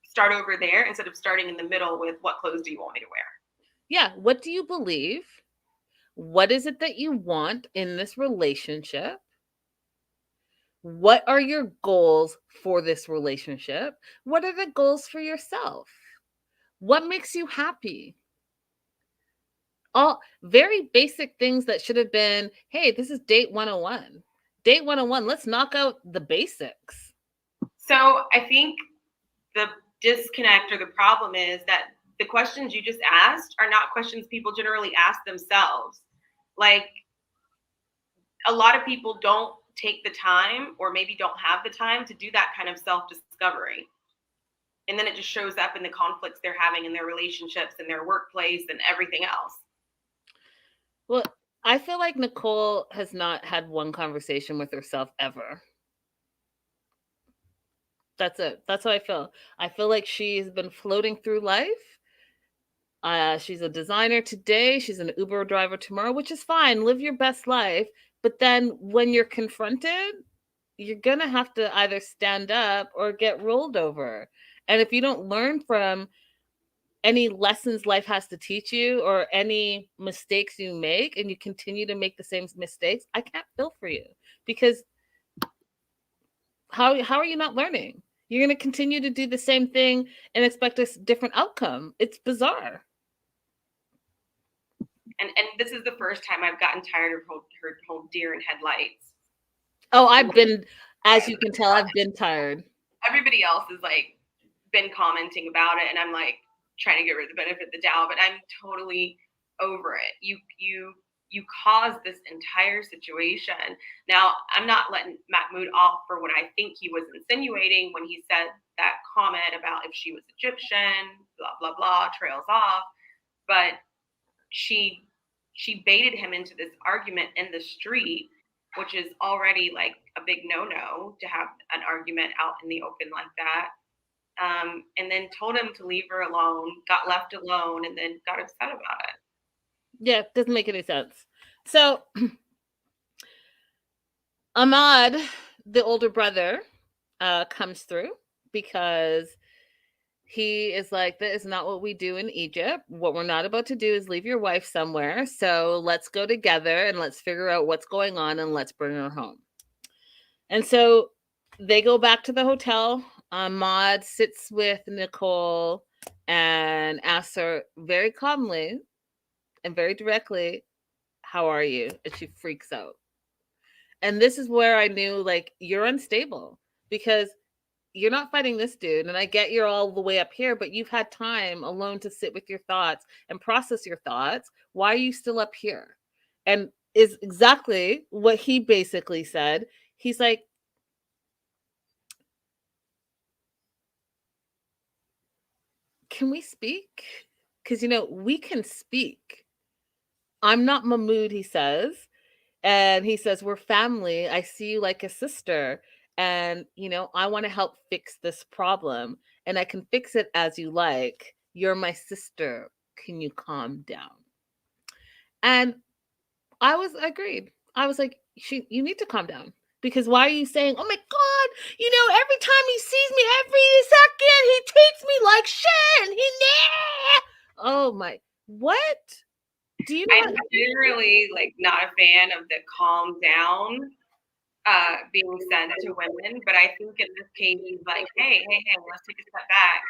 start over there instead of starting in the middle with what clothes do you want me to wear? Yeah. What do you believe? What is it that you want in this relationship? What are your goals for this relationship? What are the goals for yourself? What makes you happy? All very basic things that should have been, hey, this is date 101. Date 101, let's knock out the basics. So I think the disconnect or the problem is that the questions you just asked are not questions people generally ask themselves. Like, a lot of people don't take the time, or maybe don't have the time to do that kind of self-discovery. And then it just shows up in the conflicts they're having in their relationships and their workplace and everything else. Well, I feel like Nicole has not had one conversation with herself ever. That's it. That's how I feel. I feel like she's been floating through life. She's a designer today. She's an Uber driver tomorrow, which is fine. Live your best life. But then when you're confronted, you're going to have to either stand up or get rolled over. And if you don't learn from any lessons life has to teach you or any mistakes you make and you continue to make the same mistakes, I can't feel for you, because how are you not learning? You're going to continue to do the same thing and expect a different outcome. It's bizarre. And this is the first time I've gotten tired of her whole deer in headlights. Oh, I've been, as you can tell, I've been tired. Everybody else has like been commenting about it, and I'm like trying to give her the benefit of the doubt, but I'm totally over it. You caused this entire situation. Now, I'm not letting Mahmoud off for what I think he was insinuating when he said that comment about if she was Egyptian, blah blah blah, trails off. But she baited him into this argument in the street, which is already like a big no-no to have an argument out in the open like that. And then told him to leave her alone, got left alone, and then got upset about it. Yeah, it doesn't make any sense. So Ahmad, the older brother, comes through because he is like, that is not what we do in Egypt. What we're not about to do is leave your wife somewhere. So let's go together and let's figure out what's going on and let's bring her home. And so they go back to the hotel. Ahmad sits with Nicole and asks her very calmly and very directly, how are you? And she freaks out. And this is where I knew, like, you're unstable because you're not fighting this dude. And I get you're all the way up here, but you've had time alone to sit with your thoughts and process your thoughts. Why are you still up here? And is exactly what he basically said. He's like, can we speak? Because, we can speak. I'm not Mahmoud, he says. And he says, we're family. I see you like a sister. And, I want to help fix this problem. And I can fix it as you like. You're my sister. Can you calm down? And agreed. I was like, you need to calm down. Because why are you saying, oh my God, every time he sees me, every second, he treats me like shit. And oh my, what? Do you know? I'm generally like not a fan of the calm down being said to women, but I think in this case he's like, hey, let's take a step back.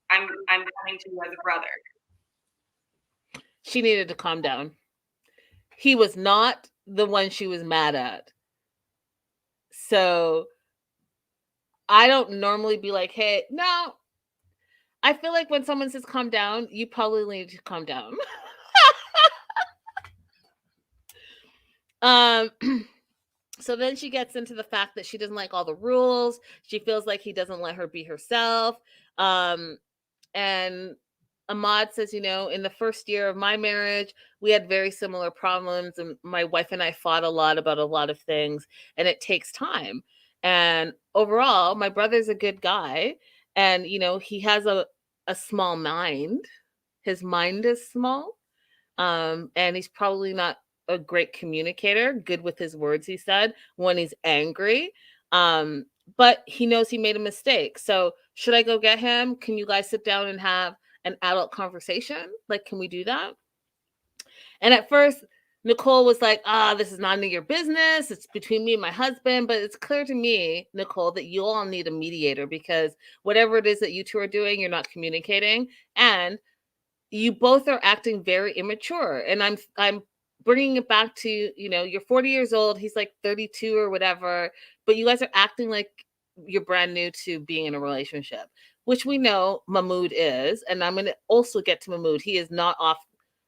I'm coming to you as a brother. She needed to calm down. He was not the one she was mad at. So I don't normally be like, hey, no. I feel like when someone says calm down, you probably need to calm down. So then she gets into the fact that she doesn't like all the rules. She feels like he doesn't let her be herself. And Ahmad says, in the first year of my marriage, we had very similar problems, and my wife and I fought a lot about a lot of things, and it takes time. And overall, my brother's a good guy, and he has a small mind. His mind is small, and he's probably not a great communicator, good with his words, he said, when he's angry. But he knows he made a mistake. So should I go get him? Can you guys sit down and have an adult conversation? Like, can we do that? And at first, Nicole was like, this is none of your business. It's between me and my husband. But it's clear to me, Nicole, that you all need a mediator, because whatever it is that you two are doing, you're not communicating. And you both are acting very immature. And I'm bringing it back to, you're 40 years old. He's like 32 or whatever. But you guys are acting like you're brand new to being in a relationship, which we know Mahmoud is. And I'm going to also get to Mahmoud. He is not off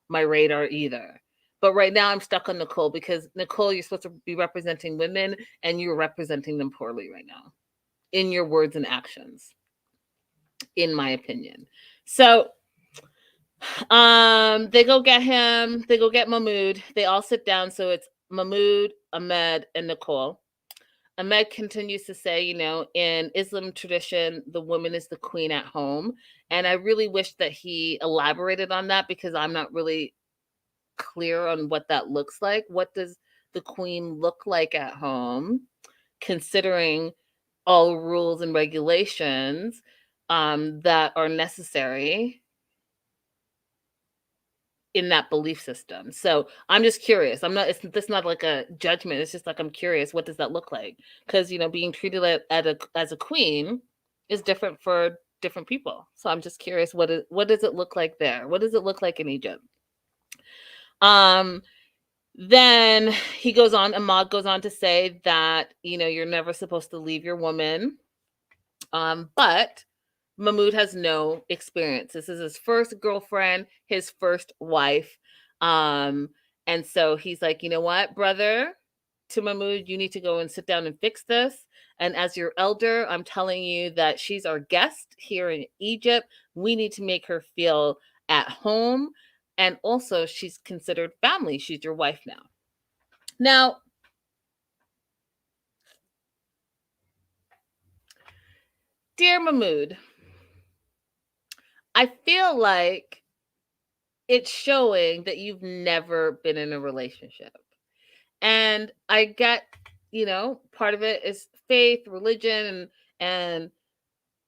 my radar either. But right now I'm stuck on Nicole, because Nicole, you're supposed to be representing women, and you're representing them poorly right now in your words and actions, in my opinion. So they go get him. They go get Mahmoud. They all sit down. So it's Mahmoud, Ahmed, and Nicole. Ahmed continues to say, in Islam tradition, the woman is the queen at home. And I really wish that he elaborated on that, because I'm not really clear on what that looks like. What does the queen look like at home, considering all rules and regulations that are necessary in that belief system? So I'm just curious. It's not like a judgment. It's just like, I'm curious, what does that look like? Because being treated as a queen is different for different people. So I'm just curious, what does it look like there? What does it look like in Egypt? Then Ahmad goes on to say that, you're never supposed to leave your woman. But Mahmoud has no experience. This is his first girlfriend, his first wife. And so he's like, you know what, brother, to Mahmoud, you need to go and sit down and fix this. And as your elder, I'm telling you that she's our guest here in Egypt. We need to make her feel at home. And also, she's considered family. She's your wife now. Now, dear Mahmoud, I feel like it's showing that you've never been in a relationship. And I get, part of it is faith, religion, and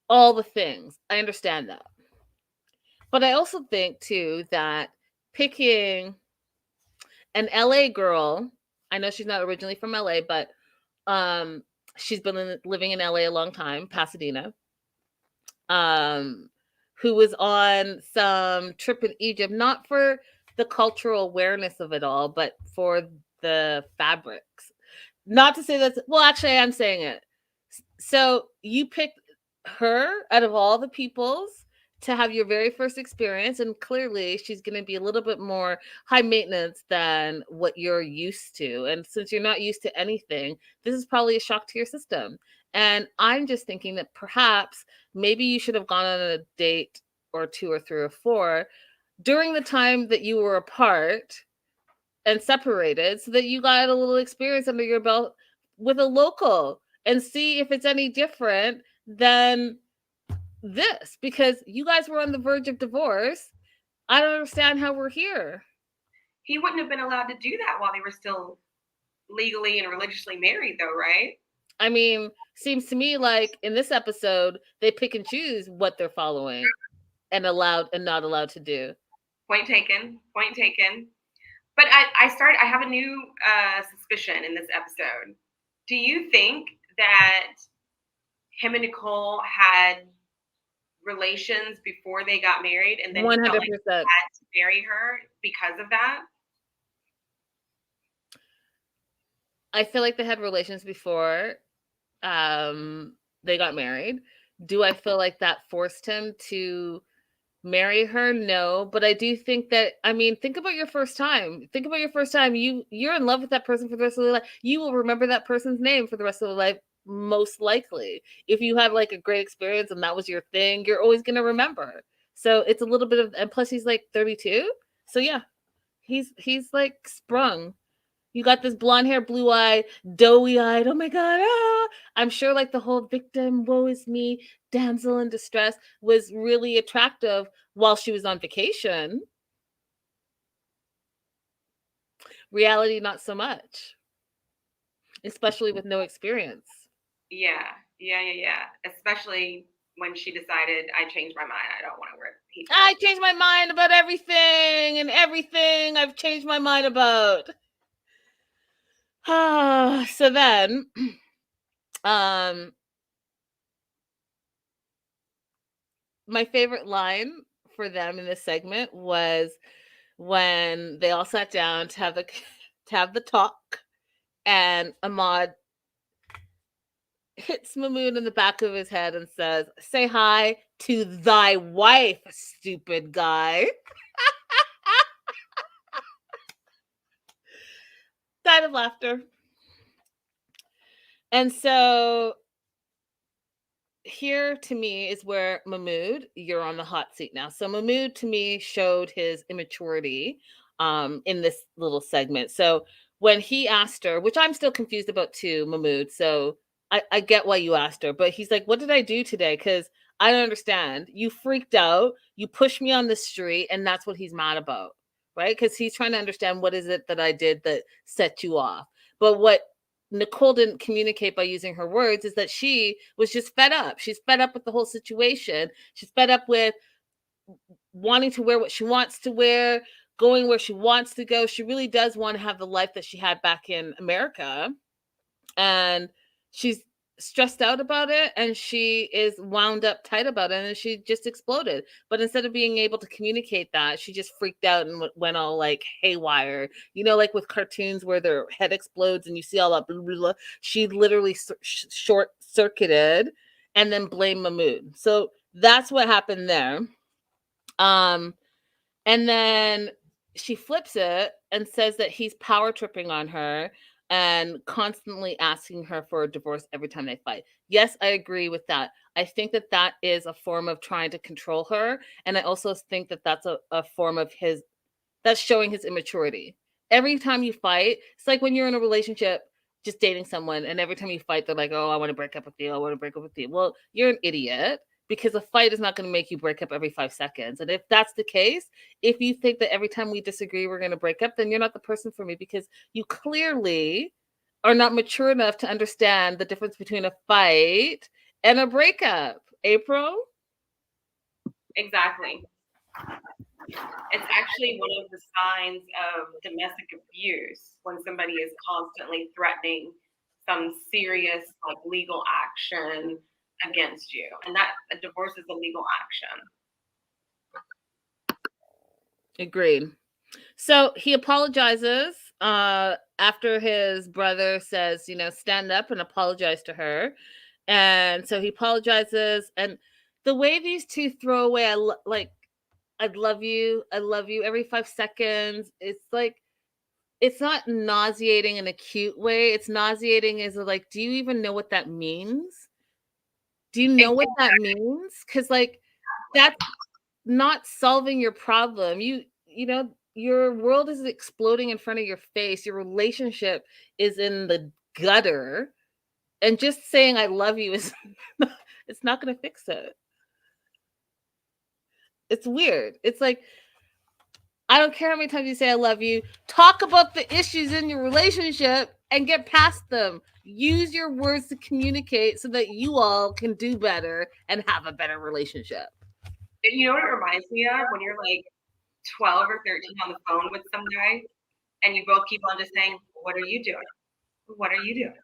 all the things. I understand that. But I also think, too, that picking an LA girl, I know she's not originally from LA, but she's been living in LA a long time, Pasadena, who was on some trip in Egypt, not for the cultural awareness of it all, but for the fabrics. Not to say that's, well, actually, I'm saying it. So you picked her out of all the peoples to have your very first experience, and clearly she's going to be a little bit more high maintenance than what you're used to. And since you're not used to anything, this is probably a shock to your system. And I'm just thinking that perhaps maybe you should have gone on a date or 2 or 3 or 4 during the time that you were apart and separated, so that you got a little experience under your belt with a local, and see if it's any different than this, because you guys were on the verge of divorce. I don't understand how we're here. He wouldn't have been allowed to do that while they were still legally and religiously married, though, right? I mean, seems to me like in this episode, they pick and choose what they're following and allowed and not allowed to do. Point taken. Point taken. But I have a new suspicion in this episode. Do you think that him and Nicole had relations before they got married, and then 100%. He felt like he had to marry her because of that? I feel like they had relations before, they got married. Do I feel like that forced him to marry her? No, but I do think that, I mean, think about your first time. Think about your first time. You're in love with that person for the rest of their life. You will remember that person's name for the rest of their life, most likely. If you had like a great experience and that was your thing, you're always going to remember. So it's a little bit of, and plus he's like 32. So yeah, he's like sprung. You got this blonde hair, blue eye, doughy eyed. Oh my God. Ah. I'm sure like the whole victim, woe is me, damsel in distress was really attractive while she was on vacation. Reality, not so much, especially with no experience. Yeah. Especially when she decided, I changed my mind. I don't want to work. I changed my mind about everything and everything I've changed my mind about. So then, my favorite line for them in this segment was when they all sat down to have the talk, and Ahmad hits Mahmoud in the back of his head and says, "Say hi to thy wife, stupid guy." Died of laughter. And so here to me is where Mahmoud, you're on the hot seat now. So Mahmoud to me showed his immaturity in this little segment. So when he asked her, which I'm still confused about too, Mahmoud. So I get why you asked her, but he's like, what did I do today? Because I don't understand. You freaked out. You pushed me on the street, and that's what he's mad about, right? Because he's trying to understand what is it that I did that set you off. But what Nicole didn't communicate by using her words is that she was just fed up. She's fed up with the whole situation. She's fed up with wanting to wear what she wants to wear, going where she wants to go. She really does want to have the life that she had back in America. And she's stressed out about it, and she is wound up tight about it, and she just exploded. But instead of being able to communicate that, she just freaked out and went all like haywire, like with cartoons where their head explodes and you see all that blah, blah, blah. She literally short circuited and then blamed Mahmoud. So that's what happened there. And then she flips it and says that he's power tripping on her and constantly asking her for a divorce every time they fight. Yes, I agree with that. I think that that is a form of trying to control her. And I also think that that's a form of that's showing his immaturity. Every time you fight, it's like when you're in a relationship, just dating someone, and every time you fight, they're like, oh, I want to break up with you. I want to break up with you. Well, you're an idiot, because a fight is not going to make you break up every 5 seconds. And if that's the case, if you think that every time we disagree, we're going to break up, then you're not the person for me, because you clearly are not mature enough to understand the difference between a fight and a breakup. April? Exactly. It's actually one of the signs of domestic abuse when somebody is constantly threatening some serious like legal action against you, and that a divorce is a legal action. Agreed. So he apologizes after his brother says, stand up and apologize to her. And so he apologizes. And the way these two throw away, I'd love you. I love you every 5 seconds. It's like, it's not nauseating in a cute way. It's nauseating as like, do you even know what that means? Do you know what that means? Because like, that's not solving your problem. Your world is exploding in front of your face. Your relationship is in the gutter. And just saying I love you is it's not going to fix it. It's weird. It's like, I don't care how many times you say I love you. Talk about the issues in your relationship and get past them. Use your words to communicate so that you all can do better and have a better relationship. And you know what it reminds me of? When you're like 12 or 13 on the phone with some guy and you both keep on just saying, what are you doing? What are you doing?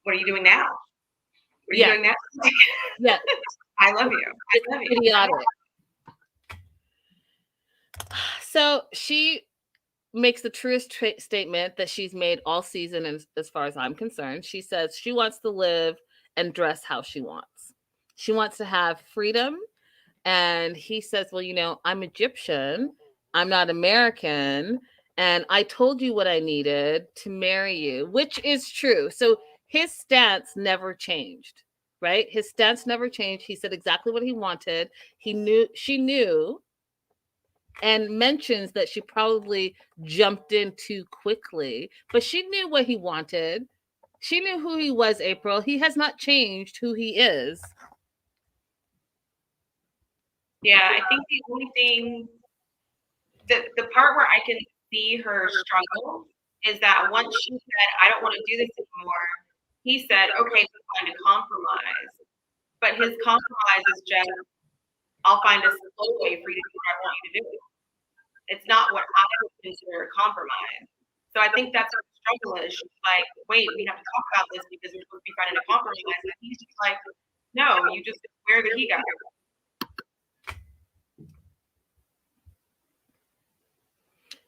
What are you doing now? What are you doing now? Yeah. I love you. I love you. Idiotic. So she makes the truest statement that she's made all season, and as far as I'm concerned. She says she wants to live and dress how she wants. She wants to have freedom. And he says, well, I'm Egyptian. I'm not American. And I told you what I needed to marry you, which is true. So his stance never changed, right? His stance never changed. He said exactly what he wanted. She knew, and mentions that she probably jumped in too quickly, but she knew what he wanted. She knew who he was, April. He has not changed who he is. Yeah, I think the only thing, the part where I can see her struggle is that once she said, I don't want to do this anymore, he said, okay, let's find a compromise. But his compromise is just, I'll find a slow way for you to do what I want you to do. It's not what I would consider a compromise. So I think that's what the struggle is. She's like, wait, we have to talk about this because we're supposed to be finding a compromise. And he's just like, no, you just wear the he got.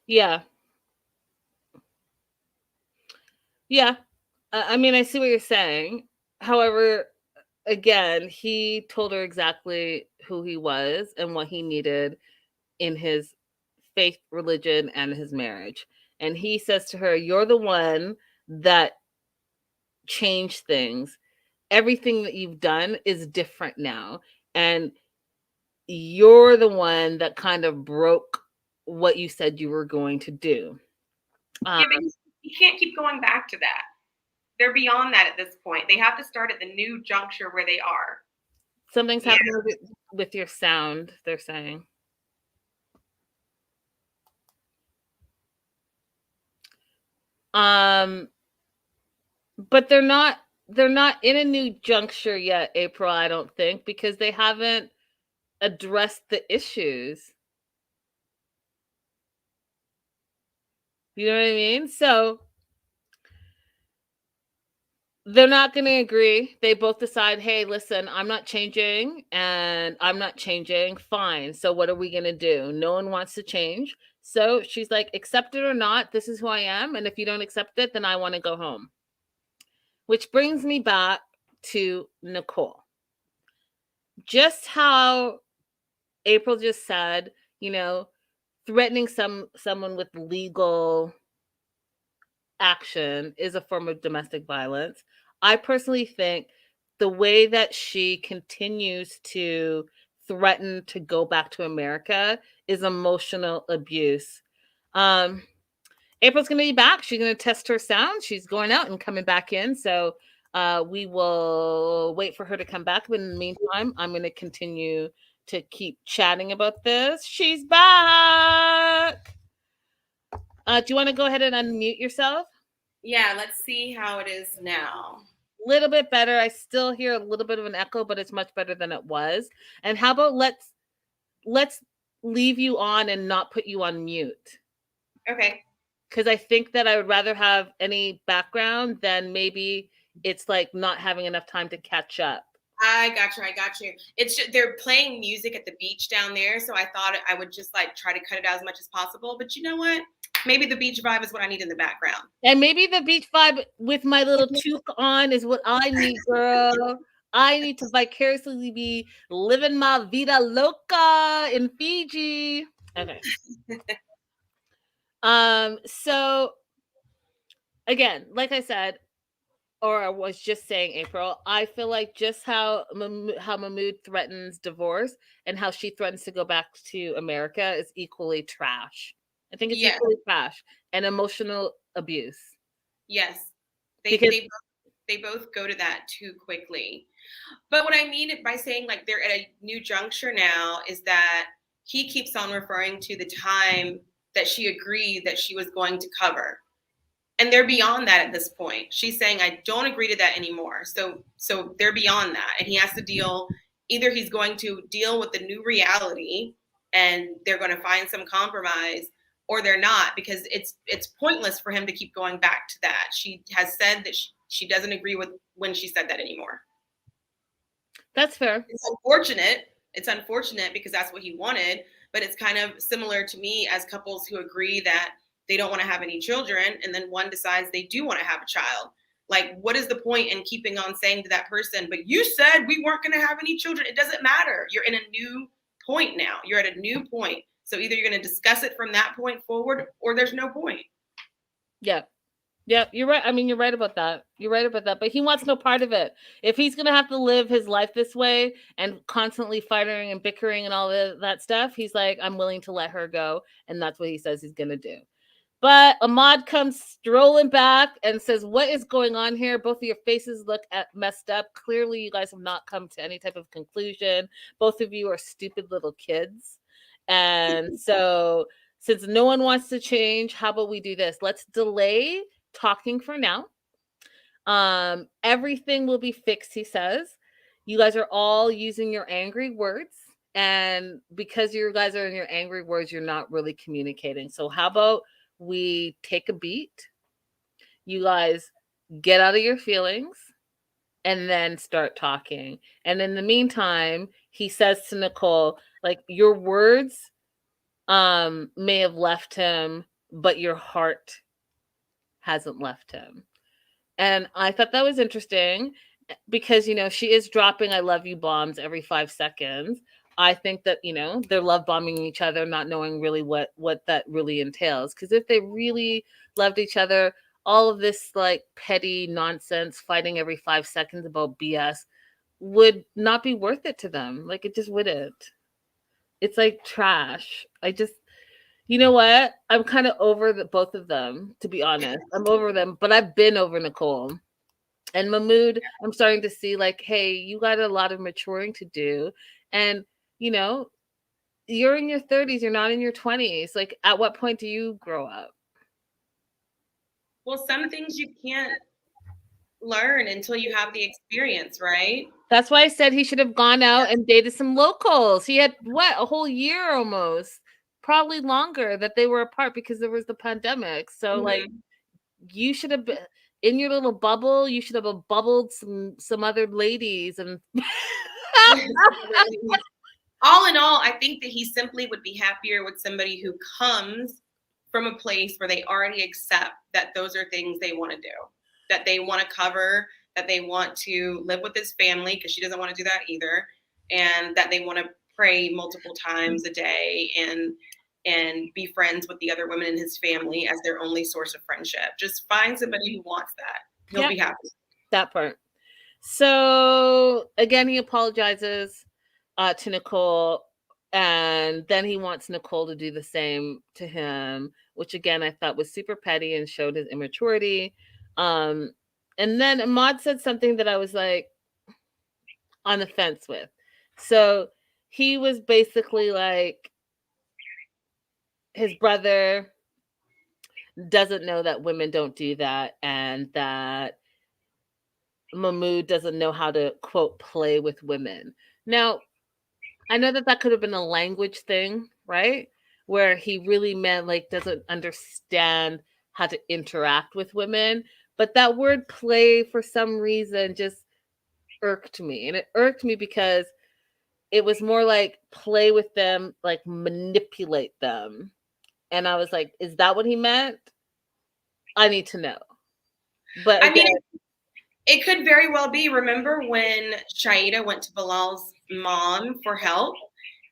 Yeah. Yeah. I mean, I see what you're saying. However, again, he told her exactly who he was and what he needed in his faith, religion, and his marriage. And he says to her, you're the one that changed things. Everything that you've done is different now. And you're the one that kind of broke what you said you were going to do. Yeah, but you can't keep going back to that. They're beyond that at this point. They have to start at the new juncture where they are. Something's happening with your sound, they're saying. But they're not in a new juncture yet, April, I don't think, because they haven't addressed the issues. You know what I mean? So they're not going to agree. They both decide, hey, listen, I'm not changing and I'm not changing. Fine. So what are we going to do? No one wants to change. So she's like, accept it or not, this is who I am. And if you don't accept it, then I want to go home. Which brings me back to Nicole. Just how April just said, threatening someone with legal action is a form of domestic violence. I personally think the way that she continues to threaten to go back to America is emotional abuse. April's going to be back. She's going to test her sound. She's going out and coming back in. So we will wait for her to come back. But in the meantime, I'm going to continue to keep chatting about this. She's back. Do you want to go ahead and unmute yourself? Yeah, let's see how it is now. A little bit better. I still hear a little bit of an echo, but it's much better than it was. And how about let's leave you on and not put you on mute. Okay. Because I think that I would rather have any background than maybe it's like not having enough time to catch up. I got you. It's just, they're playing music at the beach down there, so I thought I would just like try to cut it out as much as possible. But you know what? Maybe the beach vibe is what I need in the background. And maybe the beach vibe with my little toque on is what I need, girl. I need to vicariously be living my vida loca in Fiji. Okay. So again, like I said, or I was just saying, April, I feel like just how Mahmoud threatens divorce and how she threatens to go back to America is equally trash. I think it's equally trash and emotional abuse. Yes. They both go to that too quickly. But what I mean by saying like they're at a new juncture now is that he keeps on referring to the time that she agreed that she was going to cover. And they're beyond that at this point. She's saying, I don't agree to that anymore. So they're beyond that. And he has to deal, either he's going to deal with the new reality and they're going to find some compromise, or they're not, because it's pointless for him to keep going back to that. She has said that she doesn't agree with when she said that anymore. That's fair. It's unfortunate. It's unfortunate because that's what he wanted, but it's kind of similar to me as couples who agree that they don't want to have any children, and then one decides they do want to have a child. Like, what is the point in keeping on saying to that person, but you said we weren't going to have any children? It doesn't matter. You're in a new point now. You're at a new point. So either you're going to discuss it from that point forward, or there's no point. Yeah. Yeah, you're right. I mean, you're right about that. You're right about that. But he wants no part of it. If he's going to have to live his life this way and constantly fighting and bickering and all that stuff, he's like, I'm willing to let her go. And that's what he says he's going to do. But Ahmad comes strolling back and says, what is going on here? Both of your faces look messed up. Clearly, you guys have not come to any type of conclusion. Both of you are stupid little kids. And so since no one wants to change, how about we do this? Let's delay talking for now. Everything will be fixed, he says. You guys are all using your angry words. And because you guys are in your angry words, you're not really communicating. So how about we take a beat, you guys get out of your feelings, and then start talking. And in the meantime, he says to Nicole, like, your words may have left him, but your heart hasn't left him. And I thought that was interesting because, you know, she is dropping I love you bombs every 5 seconds. I think that, you know, they're love bombing each other, not knowing really what that really entails. Because if they really loved each other, all of this like petty nonsense, fighting every 5 seconds about BS would not be worth it to them. Like, it just wouldn't. It's like trash. You know what? I'm kind of over both of them, to be honest. I'm over them, but I've been over Nicole. And Mahmoud, I'm starting to see like, hey, you got a lot of maturing to do. And, you know, you're in your 30s, you're not in your 20s. Like, at what point do you grow up? Well, some things you can't learn until you have the experience, right? That's why I said he should have gone out and dated some locals. He had, what, a whole year almost, probably longer that they were apart because there was the pandemic. So, like, you should have been in your little bubble. You should have bubbled some other ladies and all in all, I think that he simply would be happier with somebody who comes from a place where they already accept that those are things they want to do, that they want to cover, that they want to live with his family, because she doesn't want to do that either, and that they want to pray multiple times a day and be friends with the other women in his family as their only source of friendship. Just find somebody who wants that. He'll be happy. That part. So again, he apologizes to Nicole, and then he wants Nicole to do the same to him, which again I thought was super petty and showed his immaturity. And then Ahmad said something that I was like on the fence with. So he was basically like, his brother doesn't know that women don't do that, and that Mahmoud doesn't know how to, quote, play with women. Now, I know that could have been a language thing, right? Where he really meant like doesn't understand how to interact with women. But that word play, for some reason, just irked me. And it irked me because it was more like play with them, like manipulate them. And I was like, is that what he meant? I need to know. But again, I mean, it could very well be. Remember when Shaida went to Bilal's mom for help,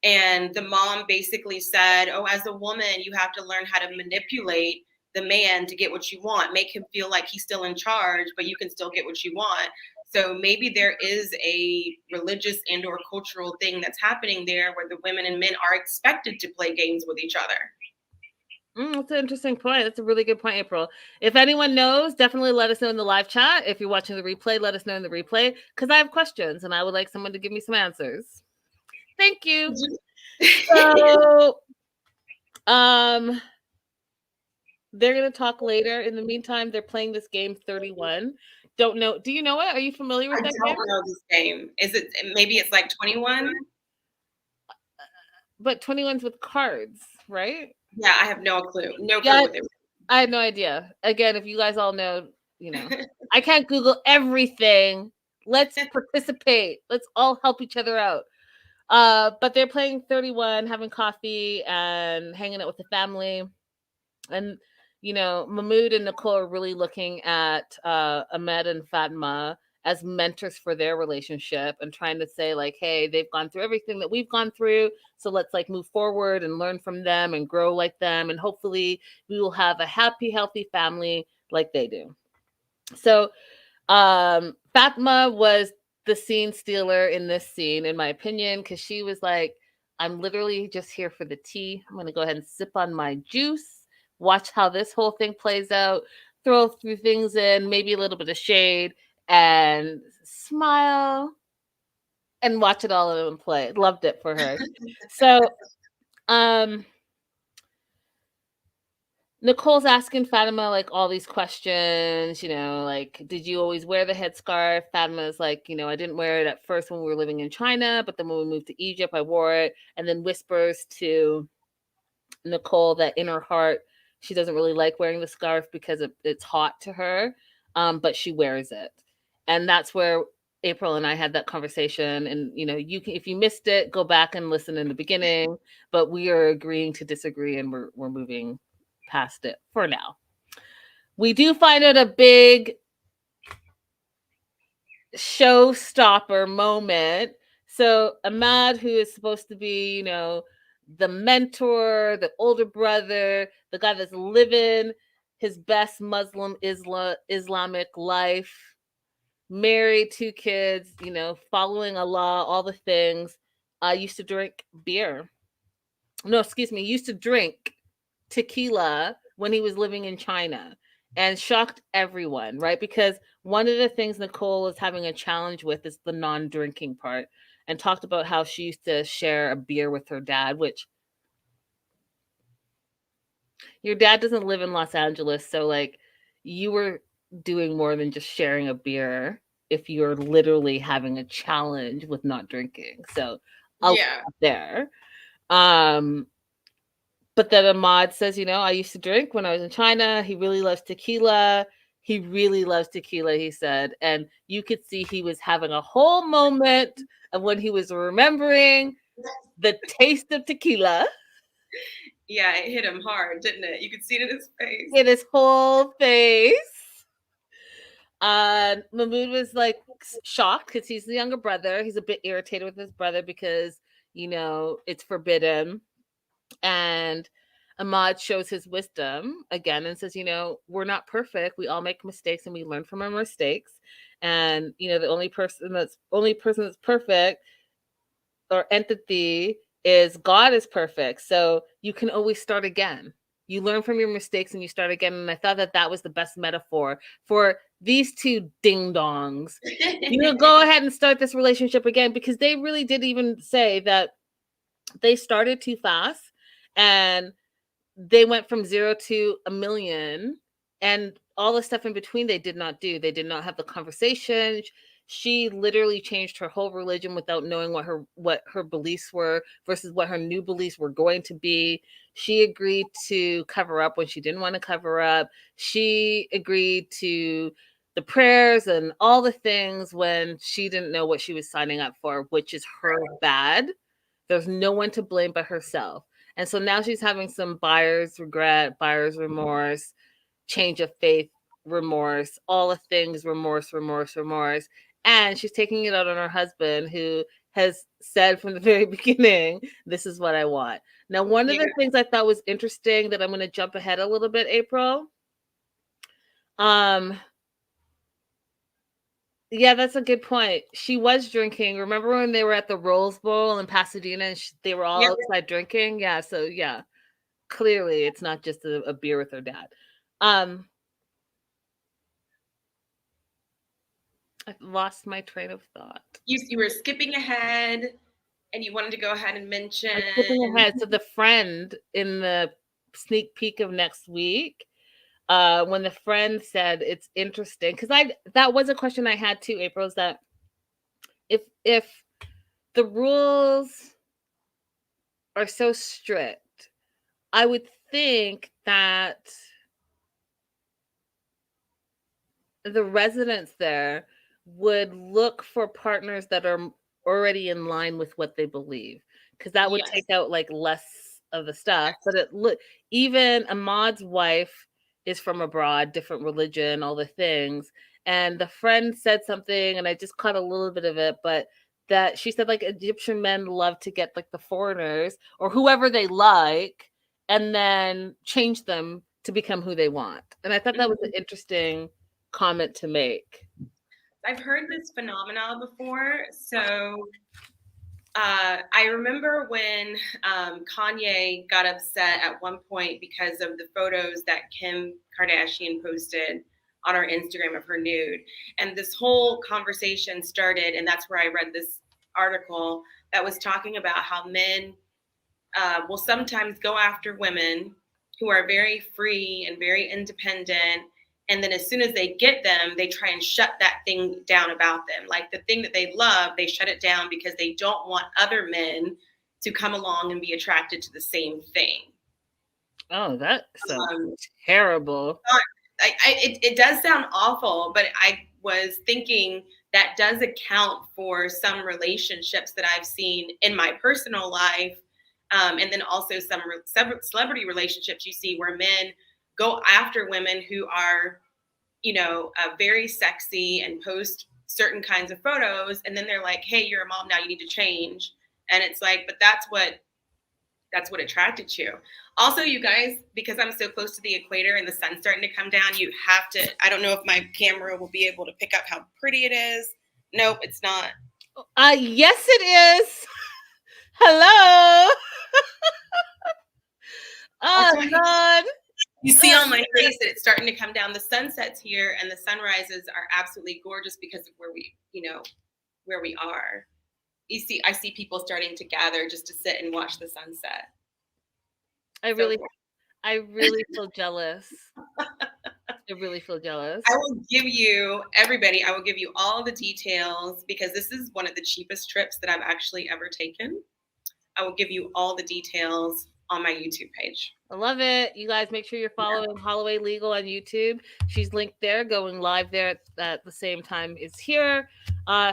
and the mom basically said, oh, as a woman, you have to learn how to manipulate the man to get what you want, make him feel like he's still in charge, but you can still get what you want. So maybe there is a religious and or cultural thing that's happening there where the women and men are expected to play games with each other. That's an interesting point. That's a really good point, April. If anyone knows, definitely let us know in the live chat. If you're watching the replay, let us know in the replay, because I have questions and I would like someone to give me some answers. Thank you. So, they're going to talk later. In the meantime, they're playing this game 31. Don't know. Do you know it? Are you familiar with that game? I don't know this game. Is it, maybe it's like 21? But 21's with cards, right? Yeah, I have no clue. No clue what they were. I had no idea. Again, if you guys all know, you know, I can't Google everything. Let's participate. Let's all help each other out. But they're playing 31, having coffee and hanging out with the family. And Mahmoud and Nicole are really looking at Ahmed and Fatma as mentors for their relationship and trying to say like, hey, they've gone through everything that we've gone through. So let's like move forward and learn from them and grow like them. And hopefully we will have a happy, healthy family like they do. So Fatma was the scene stealer in this scene, in my opinion, because she was like, I'm literally just here for the tea. I'm going to go ahead and sip on my juice, watch how this whole thing plays out, throw a few things in, maybe a little bit of shade, and smile and watch it all in play. Loved it for her. So, Nicole's asking Fatima like all these questions, like, did you always wear the headscarf? Fatima's like, I didn't wear it at first when we were living in China, but then when we moved to Egypt, I wore it. And then whispers to Nicole that in her heart, she doesn't really like wearing the scarf because it's hot to her, but she wears it. And that's where April and I had that conversation. And, you can, if you missed it, go back and listen in the beginning, but we are agreeing to disagree and we're moving past it for now. We do find it a big showstopper moment. So Ahmad, who is supposed to be, the mentor, the older brother, the guy that's living his best Muslim Islamic life, married, 2 kids, following Allah, all the things, used to drink beer. No, excuse me, used to drink tequila when he was living in China and shocked everyone, right? Because one of the things Nicole is having a challenge with is the non-drinking part, and talked about how she used to share a beer with her dad, which your dad doesn't live in Los Angeles. So like you were doing more than just sharing a beer if you're literally having a challenge with not drinking. So I'll stop there. But then Ahmad says, I used to drink when I was in China. He really loves tequila. He really loves tequila, he said. And you could see he was having a whole moment of when he was remembering the taste of tequila. Yeah, it hit him hard, didn't it? You could see it in his face. In his whole face. Mahmoud was like shocked because he's the younger brother. He's a bit irritated with his brother because, it's forbidden. And Ahmad shows his wisdom again and says, we're not perfect. We all make mistakes and we learn from our mistakes. And, the only person that's perfect or entity is God is perfect. So you can always start again. You learn from your mistakes and you start again. And I thought that was the best metaphor for these 2 ding dongs. Go ahead and start this relationship again, because they really did even say that they started too fast. And they went from 0 to a million, and all the stuff in between they did not do. They did not have the conversation. She literally changed her whole religion without knowing what her beliefs were versus what her new beliefs were going to be. She agreed to cover up when she didn't want to cover up. She agreed to the prayers and all the things when she didn't know what she was signing up for, which is her bad. There's no one to blame but herself. And so now she's having some buyer's regret, buyer's remorse, change of faith, remorse, all the things, remorse. And she's taking it out on her husband, who has said from the very beginning, this is what I want. Now, one of the things I thought was interesting that I'm going to jump ahead a little bit, April. Yeah, that's a good point. She was drinking. Remember when they were at the Rose Bowl in Pasadena and they were all outside drinking? Yeah, so yeah, clearly it's not just a beer with her dad. I lost my train of thought. You were skipping ahead and you wanted to go ahead and mention. Skipping ahead. So the friend in the sneak peek of next week, when the friend said it's interesting, because that was a question I had too, April, is that if the rules are so strict, I would think that the residents there would look for partners that are already in line with what they believe, because that would take out like less of the stuff. But even Ahmad's wife is from abroad, different religion, all the things. And the friend said something, and I just caught a little bit of it, but that she said like Egyptian men love to get like the foreigners or whoever they like and then change them to become who they want. And I thought that was an interesting comment to make. I've heard this phenomena before. So I remember when Kanye got upset at one point because of the photos that Kim Kardashian posted on her Instagram of her nude. And this whole conversation started, and that's where I read this article that was talking about how men will sometimes go after women who are very free and very independent. And then as soon as they get them, they try and shut that thing down about them. Like the thing that they love, they shut it down because they don't want other men to come along and be attracted to the same thing. Oh, that sounds terrible. It does sound awful, but I was thinking that does account for some relationships that I've seen in my personal life. And then also some celebrity relationships you see where men go after women who are, very sexy and post certain kinds of photos. And then they're like, hey, you're a mom now, you need to change. And it's like, but that's what attracted you. Also, you guys, because I'm so close to the equator and the sun's starting to come down, you have to, I don't know if my camera will be able to pick up how pretty it is. Nope, it's not. Yes, it is. Hello. Oh, Lord. You see on my face that it's starting to come down. The sunsets here and the sunrises are absolutely gorgeous because of where we are. I see people starting to gather just to sit and watch the sunset. I really feel jealous. I really feel jealous. I will give you all the details because this is one of the cheapest trips that I've actually ever taken. I will give you all the details on my YouTube page. I love it. You guys make sure you're following Holloway Legal on YouTube. She's linked there, going live there at the same time as here.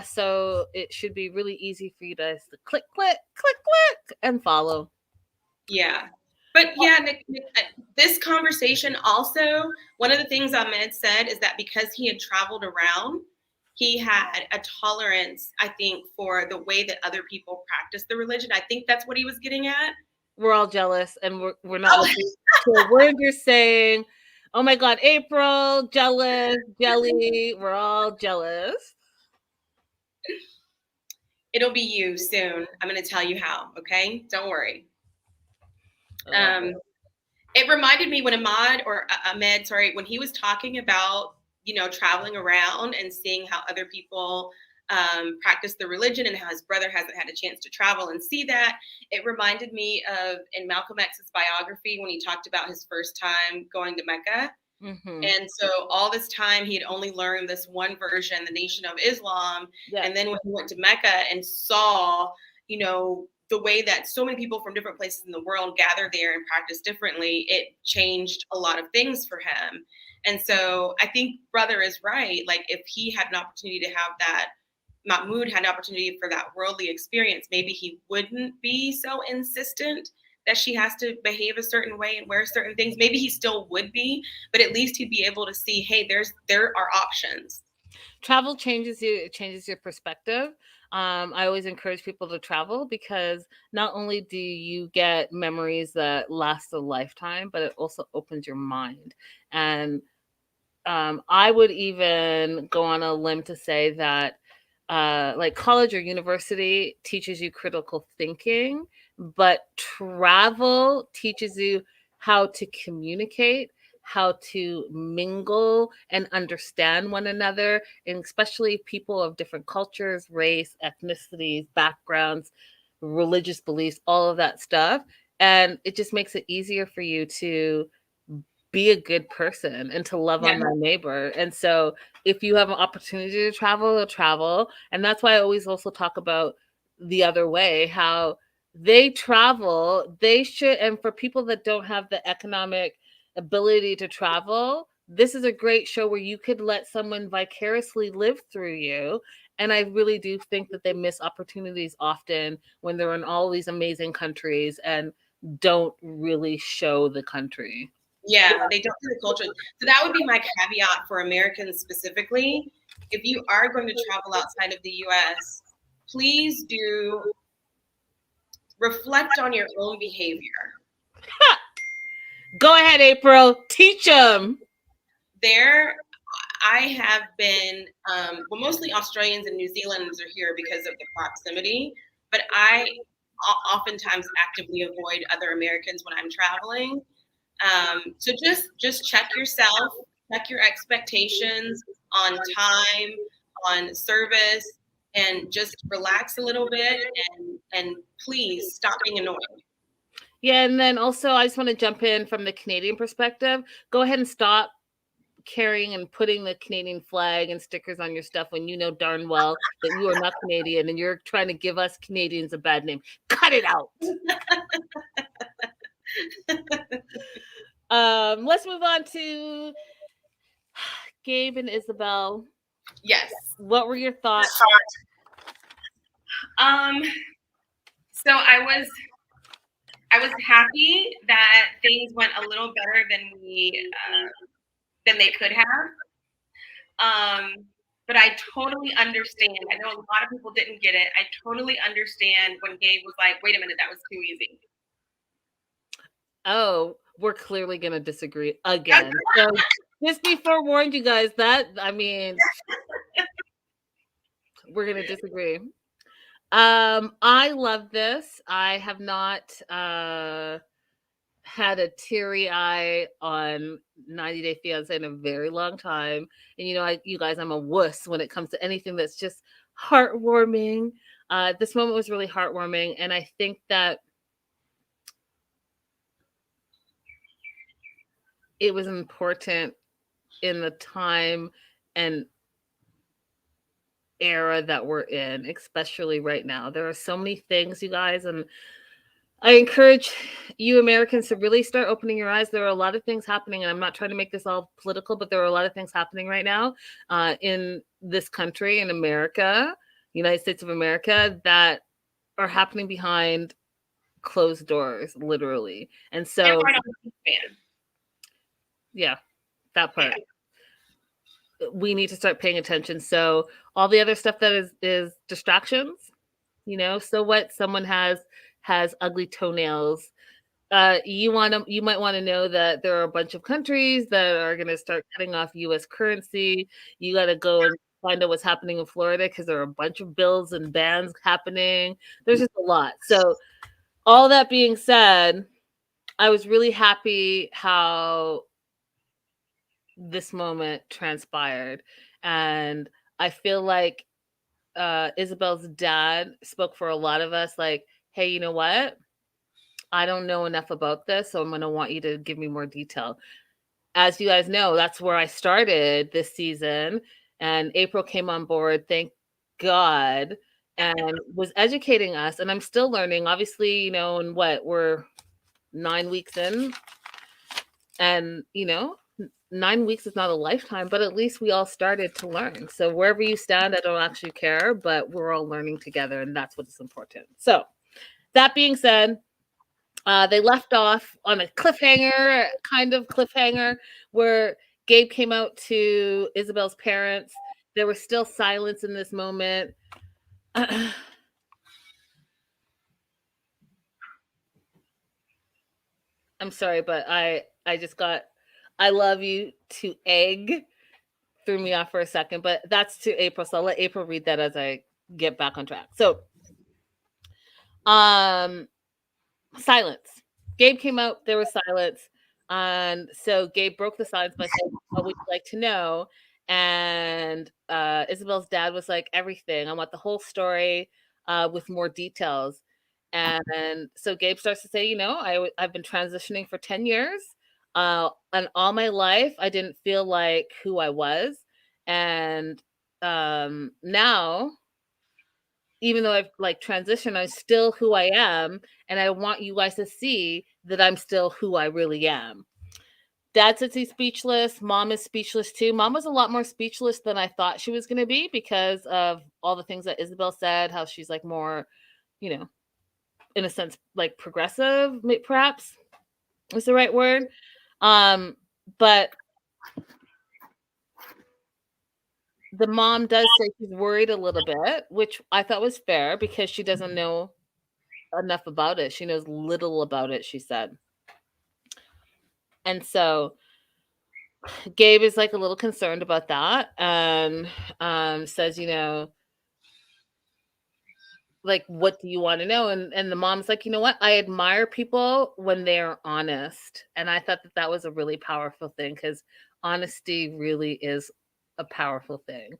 So it should be really easy for you guys to click, and follow. Yeah. But yeah, Nick, this conversation also, one of the things Ahmed said is that because he had traveled around, he had a tolerance, I think, for the way that other people practice the religion. I think that's what he was getting at. We're all jealous, and we're not listening to a word you're saying. Oh my God, April, jealous, jelly. We're all jealous. It'll be you soon. I'm going to tell you how. Okay, don't worry. It reminded me when Ahmad, when he was talking about traveling around and seeing how other people practice the religion and how his brother hasn't had a chance to travel and see that. It reminded me of in Malcolm X's biography when he talked about his first time going to Mecca. Mm-hmm. And so all this time he had only learned this one version, the Nation of Islam. Yeah. And then when he went to Mecca and saw, the way that so many people from different places in the world gather there and practice differently, it changed a lot of things for him. And so I think brother is right. Like if he had an opportunity to have that, Mahmoud had an opportunity for that worldly experience, maybe he wouldn't be so insistent that she has to behave a certain way and wear certain things. Maybe he still would be, but at least he'd be able to see, hey, there are options. Travel changes you. It changes your perspective. I always encourage people to travel because not only do you get memories that last a lifetime, but it also opens your mind. And I would even go on a limb to say that like college or university teaches you critical thinking, but travel teaches you how to communicate, how to mingle and understand one another, and especially people of different cultures, race, ethnicities, backgrounds, religious beliefs, all of that stuff. And it just makes it easier for you to be a good person and to love on my neighbor. And so if you have an opportunity to travel. And that's why I always also talk about The Other Way, how they travel, they should. And for people that don't have the economic ability to travel, this is a great show where you could let someone vicariously live through you. And I really do think that they miss opportunities often when they're in all these amazing countries and don't really show the country. Yeah, they don't do the culture. So that would be my caveat for Americans specifically. If you are going to travel outside of the US, please do reflect on your own behavior. Go ahead, April. Teach them. I have been, well, mostly Australians and New Zealanders are here because of the proximity, but I oftentimes actively avoid other Americans when I'm traveling. So just check yourself, check your expectations on time, on service, and just relax a little bit and please stop being annoying. Yeah, and then also I just want to jump in from the Canadian perspective. Go ahead and stop carrying and putting the Canadian flag and stickers on your stuff when you know darn well that you are not Canadian and you're trying to give us Canadians a bad name. Cut it out. Let's move on to Gabe and Isabel. Yes. What were your thoughts? So I was happy that things went a little better than they could have. But I totally understand. I know a lot of people didn't get it. I totally understand when Gabe was like, wait a minute, that was too easy. Oh, we're clearly going to disagree again. So just be forewarned, you guys, we're going to disagree. I love this. I have not had a teary eye on 90 Day Fiance in a very long time. And you guys, I'm a wuss when it comes to anything that's just heartwarming. This moment was really heartwarming. And I think that it was important in the time and era that we're in, especially right now. There are so many things, you guys, and I encourage you Americans to really start opening your eyes. There are a lot of things happening, and I'm not trying to make this all political, but there are a lot of things happening right now in this country, in America, United States of America, that are happening behind closed doors, literally. And so, yeah, that part. Yeah. We need to start paying attention. So all the other stuff that is distractions, so what? Someone has ugly toenails. You might want to know that there are a bunch of countries that are going to start cutting off U.S. currency. You got to go and find out what's happening in Florida because there are a bunch of bills and bans happening. There's just a lot. So all that being said, I was really happy how this moment transpired. And I feel like Isabel's dad spoke for a lot of us, like, hey, you know what? I don't know enough about this, so I'm going to want you to give me more detail. As you guys know, that's where I started this season, and April came on board, thank God, and was educating us, and I'm still learning. Obviously, and we're 9 weeks in, and 9 weeks is not a lifetime, but at least we all started to learn. So wherever you stand, I don't actually care, but we're all learning together, and that's what's important. So that being said, they left off on a kind of cliffhanger, where Gabe came out to Isabel's parents. There was still silence in this moment. I'm sorry, but I just got I love you to egg threw me off for a second, but that's to April. So I'll let April read that as I get back on track. So, silence. Gabe came out, there was silence. And so Gabe broke the silence by saying, what would you like to know? And Isabel's dad was like, everything. I want the whole story with more details. And so Gabe starts to say, I've been transitioning for 10 years. And all my life, I didn't feel like who I was. And now, even though I've transitioned, I'm still who I am. And I want you guys to see that I'm still who I really am. Dad says he's speechless. Mom is speechless too. Mom was a lot more speechless than I thought she was going to be because of all the things that Isabel said, how she's more, in a sense, progressive, perhaps is the right word. But the mom does say she's worried a little bit, which I thought was fair because she doesn't know enough about it. She knows little about it, she said. And so Gabe is like a little concerned about that and says, like, what do you want to know? And the mom's like, you know what? I admire people when they're honest. And I thought that that was a really powerful thing because honesty really is a powerful thing.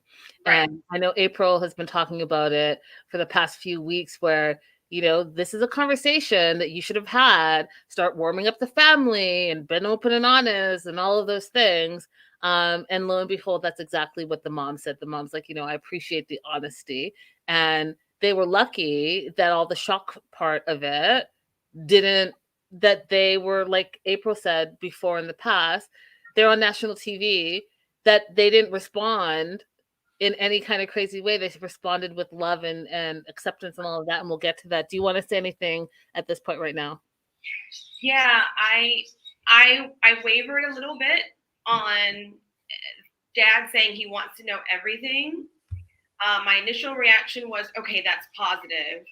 Right. And I know April has been talking about it for the past few weeks where, this is a conversation that you should have had. Start warming up the family and been open and honest and all of those things. And lo and behold, that's exactly what the mom said. The mom's like, I appreciate the honesty. And they were lucky that all the shock part of it that they were, like April said before in the past, they're on national TV, that they didn't respond in any kind of crazy way. They responded with love and acceptance and all of that. And we'll get to that. Do you want to say anything at this point right now? Yeah, I wavered a little bit on Dad saying he wants to know everything. My initial reaction was, okay, that's positive.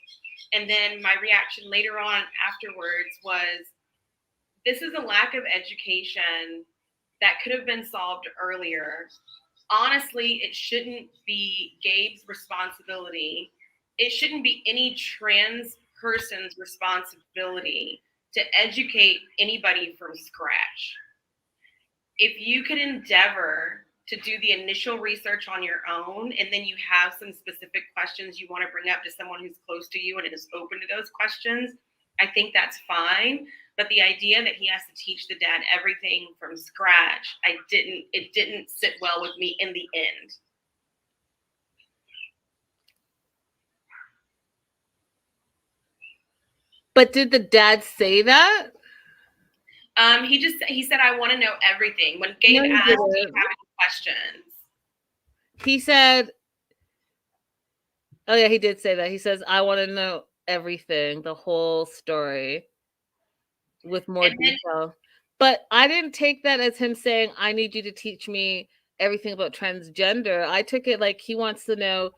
And then my reaction later on afterwards was, this is a lack of education that could have been solved earlier. Honestly, it shouldn't be Gabe's responsibility. It shouldn't be any trans person's responsibility to educate anybody from scratch. If you could endeavor to do the initial research on your own, and then you have some specific questions you want to bring up to someone who's close to you and is open to those questions, I think that's fine. But the idea that he has to teach the dad everything from scratch, it didn't sit well with me in the end. But did the dad say that? He said, I want to know everything. When Gabe asked, do you have any questions? He said, oh yeah, he did say that. He says, I want to know everything, the whole story with more detail. But I didn't take that as him saying, I need you to teach me everything about transgender. I took it like he wants to know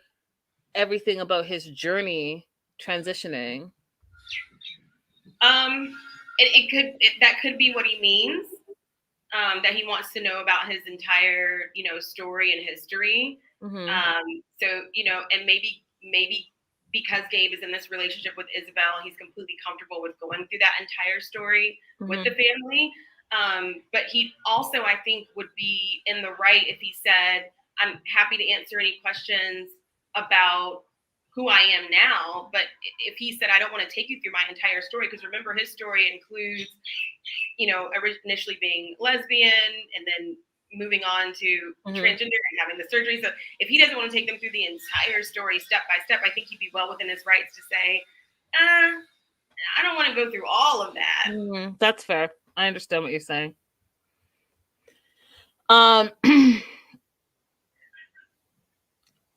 everything about his journey transitioning. That could be what he means. That he wants to know about his entire, story and history. Mm-hmm. So, and maybe because Gabe is in this relationship with Isabel, he's completely comfortable with going through that entire story with the family. But he also, I think, would be in the right if he said, I'm happy to answer any questions about who I am now. But if he said, I don't want to take you through my entire story, because remember, his story includes, initially being lesbian and then moving on to transgender and having the surgery. So if he doesn't want to take them through the entire story step by step, I think he'd be well within his rights to say, I don't want to go through all of that. That's fair. I understand what you're saying.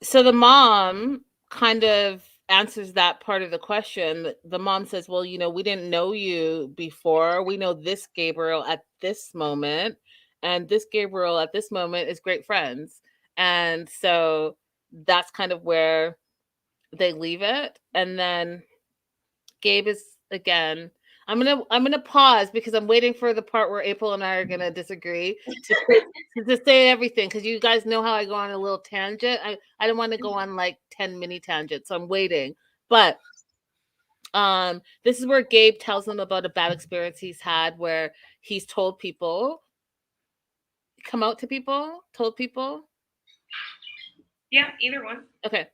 So the mom kind of answers that part of the question. The mom says, well, we didn't know you before. We know this Gabriel at this moment, and this Gabriel at this moment is great friends. And so that's kind of where they leave it. And then Gabe is again, I'm gonna pause because I'm waiting for the part where April and I are gonna disagree to say everything, because you guys know how I go on a little tangent. I don't want to go on like 10 mini tangents, so I'm waiting. But this is where Gabe tells them about a bad experience he's had where he's told people, told people. Yeah, either one. Okay.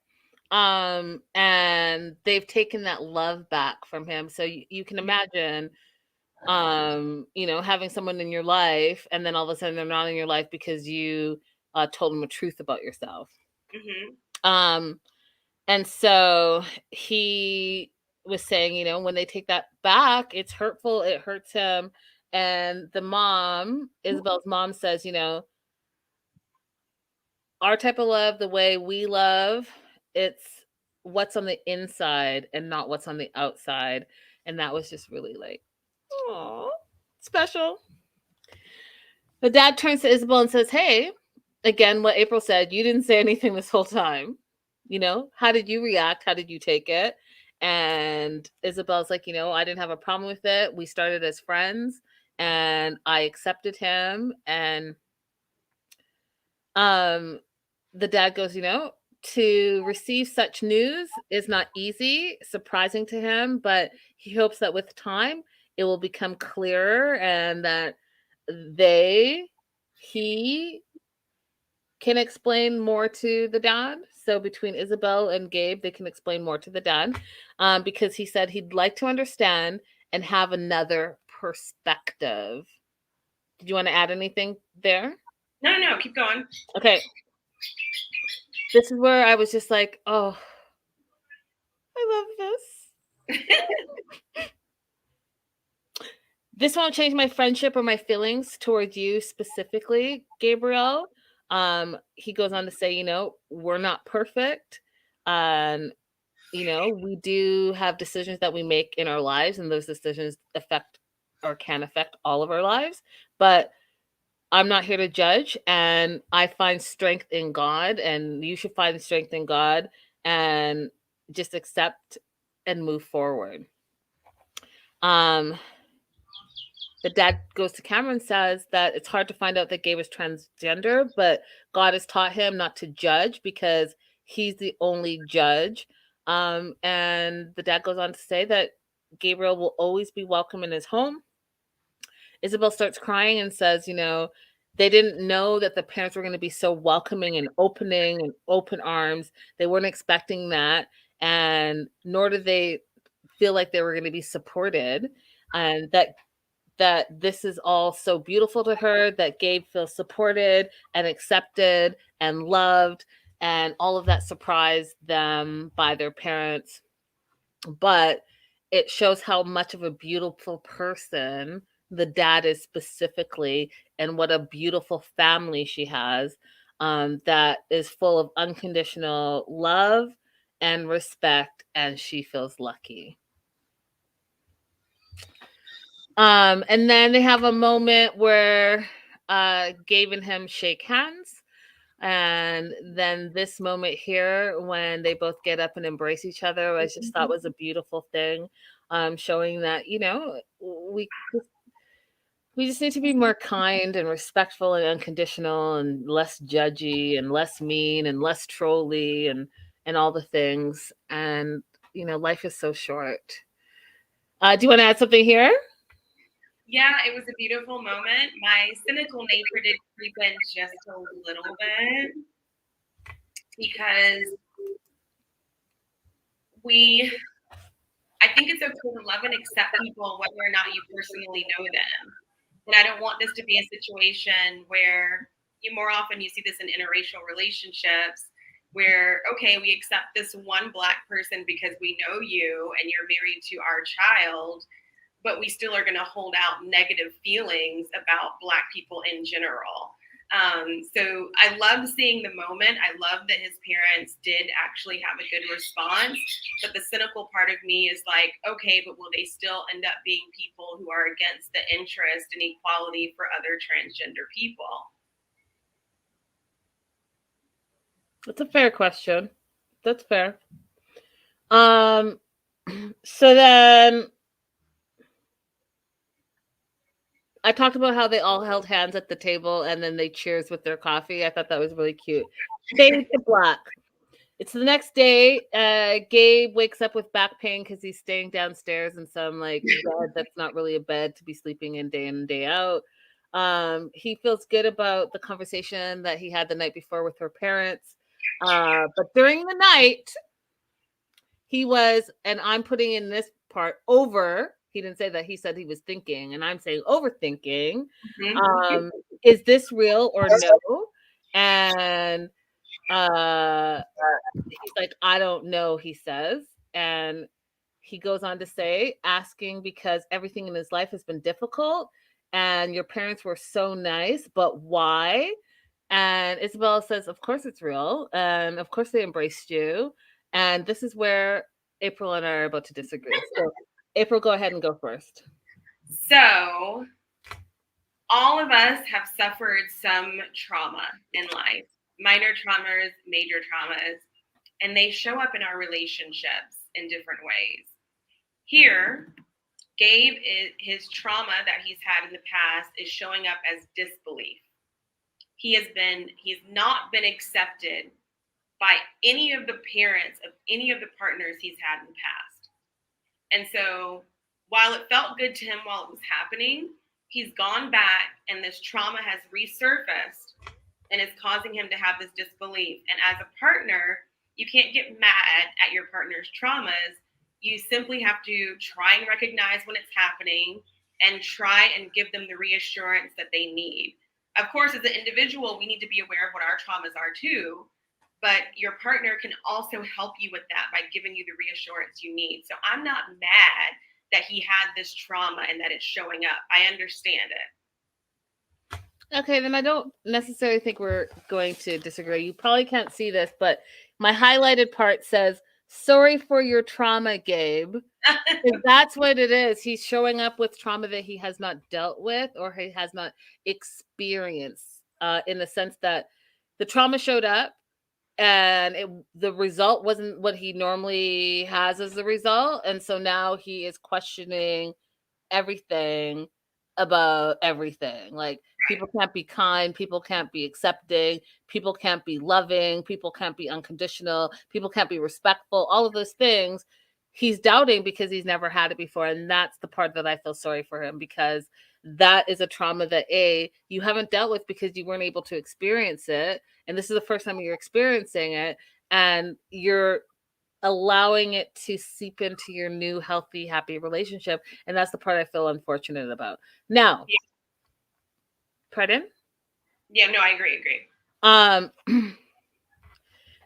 And they've taken that love back from him. So you can imagine having someone in your life and then all of a sudden they're not in your life because you told them a truth about yourself. And so he was saying, when they take that back, it's hurtful, it hurts him. And the mom, Isabel's mom, says, our type of love, the way we love, it's what's on the inside and not what's on the outside. And that was just really like, oh, special. The dad turns to Isabel and says, hey, again, what April said, you didn't say anything this whole time. How did you react? How did you take it? And Isabel's like, I didn't have a problem with it. We started as friends and I accepted him. And the dad goes, to receive such news is not easy, surprising to him, but he hopes that with time it will become clearer and that he can explain more to the dad. So between Isabel and Gabe, they can explain more to the dad, because he said he'd like to understand and have another perspective. Did you want to add anything there? No, keep going. Okay. This is where I was just like, oh, I love this. This won't change my friendship or my feelings towards you specifically, Gabriel. He goes on to say, we're not perfect. We do have decisions that we make in our lives, and those decisions affect or can affect all of our lives. But I'm not here to judge, and I find strength in God, and you should find strength in God and just accept and move forward. The dad goes to camera and says that it's hard to find out that Gabe is transgender, but God has taught him not to judge because he's the only judge. And the dad goes on to say that Gabriel will always be welcome in his home. Isabel starts crying and says, they didn't know that the parents were going to be so welcoming and opening and open arms. They weren't expecting that. And nor did they feel like they were going to be supported. And that this is all so beautiful to her, that Gabe feels supported and accepted and loved, and all of that surprised them by their parents. But it shows how much of a beautiful person the dad is specifically, and what a beautiful family she has, that is full of unconditional love and respect, and she feels lucky. And then they have a moment where Gabe and him shake hands. And then this moment here, when they both get up and embrace each other, I just thought was a beautiful thing, showing that, we just need to be more kind and respectful and unconditional and less judgy and less mean and less trolly and all the things. And, life is so short. Do you want to add something here? Yeah, it was a beautiful moment. My cynical nature did creep in just a little bit because I think it's okay to love and accept people whether or not you personally know them. And I don't want this to be a situation where more often you see this in interracial relationships where, okay, we accept this one Black person because we know you and you're married to our child, but we still are going to hold out negative feelings about Black people in general. So I loved seeing the moment. I love that his parents did actually have a good response. But the cynical part of me is like, okay, but will they still end up being people who are against the interest and equality for other transgender people? That's a fair question. That's fair. So then I talked about how they all held hands at the table and then they cheers with their coffee. I thought that was really cute. Fade to black. It's the next day. Gabe wakes up with back pain because he's staying downstairs in some bed that's not really a bed to be sleeping in and day out. He feels good about the conversation that he had the night before with her parents. But during the night, he was, and I'm putting in this part, over. He didn't say that. He said he was thinking, and I'm saying overthinking. Mm-hmm. Is this real or no? And he's like, I don't know, he says. And he goes on to say, asking because everything in his life has been difficult and your parents were so nice, but why? And Isabella says, of course it's real. And of course they embraced you. And this is where April and I are about to disagree. So, April, go ahead and go first. So all of us have suffered some trauma in life, minor traumas, major traumas, and they show up in our relationships in different ways. Here, Gabe, his trauma that he's had in the past is showing up as disbelief. He's not been accepted by any of the parents of any of the partners he's had in the past. And so while it felt good to him while it was happening, he's gone back and this trauma has resurfaced and it's causing him to have this disbelief. And as a partner, you can't get mad at your partner's traumas. You simply have to try and recognize when it's happening and try and give them the reassurance that they need. Of course, as an individual, we need to be aware of what our traumas are too, but your partner can also help you with that by giving you the reassurance you need. So I'm not mad that he had this trauma and that it's showing up. I understand it. Okay, then I don't necessarily think we're going to disagree. You probably can't see this, but my highlighted part says, "Sorry for your trauma, Gabe." That's what it is. He's showing up with trauma that he has not dealt with or he has not experienced, in the sense that the trauma showed up and the result wasn't what he normally has as the result. And so now he is questioning everything about everything. Like, people can't be kind, people can't be accepting, people can't be loving, people can't be unconditional, people can't be respectful, all of those things. He's doubting because he's never had it before. And that's the part that I feel sorry for him, because that is a trauma that you haven't dealt with because you weren't able to experience it. And this is the first time you're experiencing it, and you're allowing it to seep into your new healthy, happy relationship. And that's the part I feel unfortunate about. Now, yeah. Pardon? Yeah, no, I agree.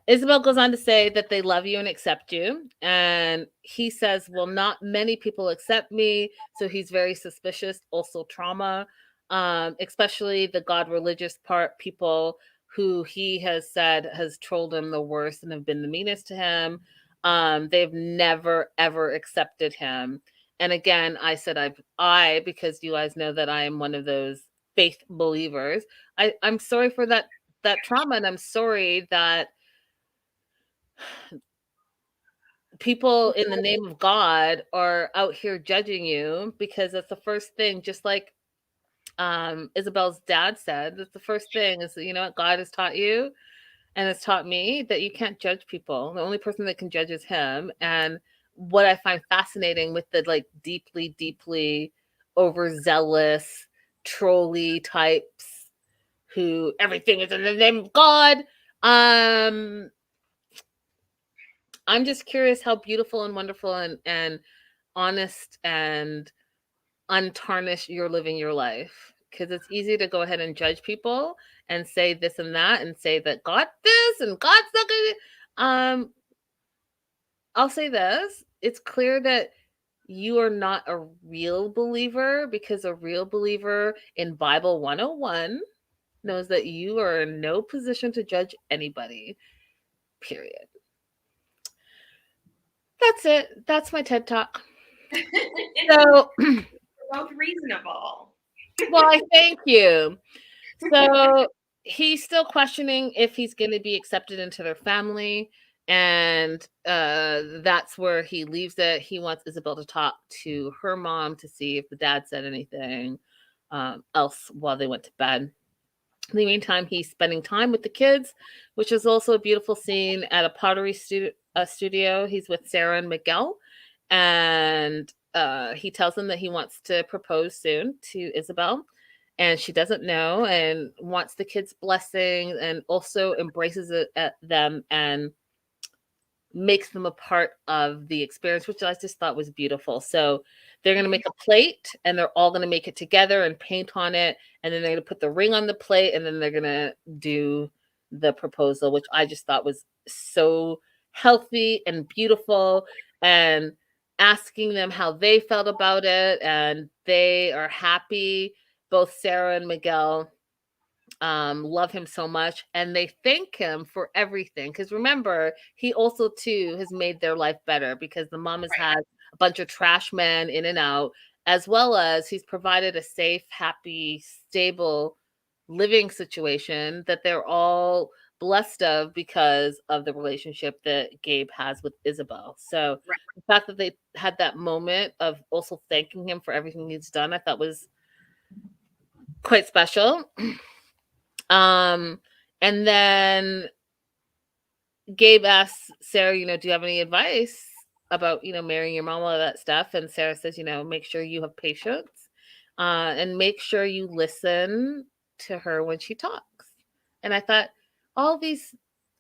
Isabel goes on to say that they love you and accept you. And he says, well, not many people accept me. So he's very suspicious. Also trauma, especially the God religious part, people who he has said has trolled him the worst and have been the meanest to him. They've never, ever accepted him. And again, I said, because you guys know that I am one of those faith believers. I'm sorry for that trauma. And I'm sorry that people in the name of God are out here judging you, because that's the first thing, just like Isabel's dad said, that's the first thing is, you know what God has taught you and has taught me, that you can't judge people. The only person that can judge is him. And what I find fascinating with the like deeply, deeply overzealous, trolly types who everything is in the name of God, I'm just curious how beautiful and wonderful and honest and untarnished you're living your life. Because it's easy to go ahead and judge people and say this and that and say that God this and God's not gonna. I'll say this: it's clear that you are not a real believer, because a real believer in Bible 101 knows that you are in no position to judge anybody. Period. That's it. That's my TED Talk. So We're both reasonable. well, I thank you. So he's still questioning if he's going to be accepted into their family. And that's where he leaves it. He wants Isabel to talk to her mom to see if the dad said anything else while they went to bed. In the meantime, he's spending time with the kids, which is also a beautiful scene at a pottery studio. He's with Sarah and Miguel, and he tells them that he wants to propose soon to Isabel, and she doesn't know and wants the kids' blessing, and also embraces it at them and makes them a part of the experience, which I just thought was beautiful. So they're going to make a plate, and they're all going to make it together and paint on it. And then they're going to put the ring on the plate, and then they're going to do the proposal, which I just thought was so healthy and beautiful, and asking them how they felt about it. And they are happy. Both Sarah and Miguel love him so much, and they thank him for everything, because remember, he also too has made their life better, because the mom has had a bunch of trash men in and out, as well as he's provided a safe, happy, stable living situation that they're all blessed of because of the relationship that Gabe has with Isabel. So Right. the fact that they had that moment of also thanking him for everything he's done, I thought was quite special. And then Gabe asks Sarah, do you have any advice about, marrying your mom, all that stuff? And Sarah says, make sure you have patience, and make sure you listen to her when she talks. And I thought, all these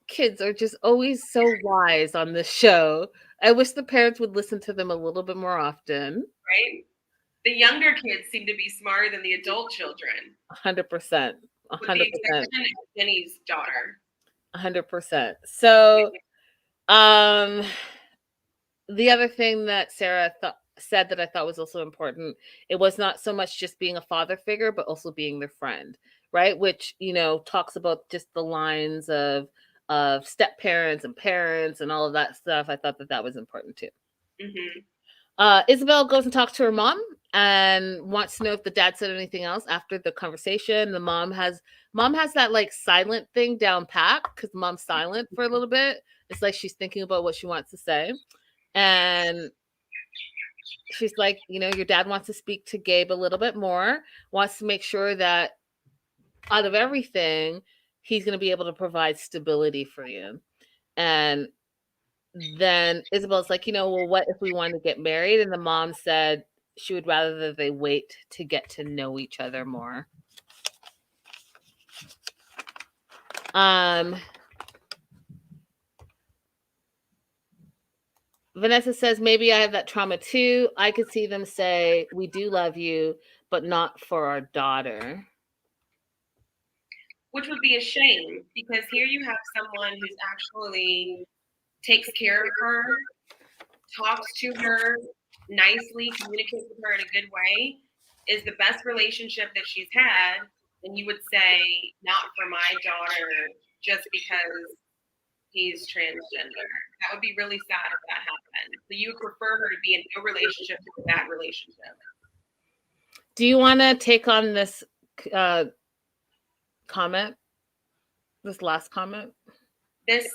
kids are just always so wise on this show. I wish the parents would listen to them a little bit more often. Right? The younger kids seem to be smarter than the adult children. 100%. 100%. With the exception of Jenny's daughter. 100%. So, the other thing that Sarah said that I thought was also important, it was not so much just being a father figure, but also being their friend, right? Which, talks about just the lines of step parents and parents and all of that stuff. I thought that was important too. Mm-hmm. Isabel goes and talks to her mom and wants to know if the dad said anything else after the conversation. The mom has that like silent thing down pat because mom's silent for a little bit. It's like she's thinking about what she wants to say. And she's like, your dad wants to speak to Gabe a little bit more, wants to make sure that out of everything, he's going to be able to provide stability for you. And then Isabel's like, well, what if we want to get married? And the mom said she would rather that they wait to get to know each other more. Vanessa says, maybe I have that trauma too. I could see them say, we do love you, but not for our daughter. Which would be a shame, because here you have someone who's actually takes care of her, talks to her nicely, communicates with her in a good way, is the best relationship that she's had. And you would say, not for my daughter, just because he's transgender. That would be really sad if that happened. So you would prefer her to be in no relationship to that relationship. Do you want to take on this comment? This last comment? This,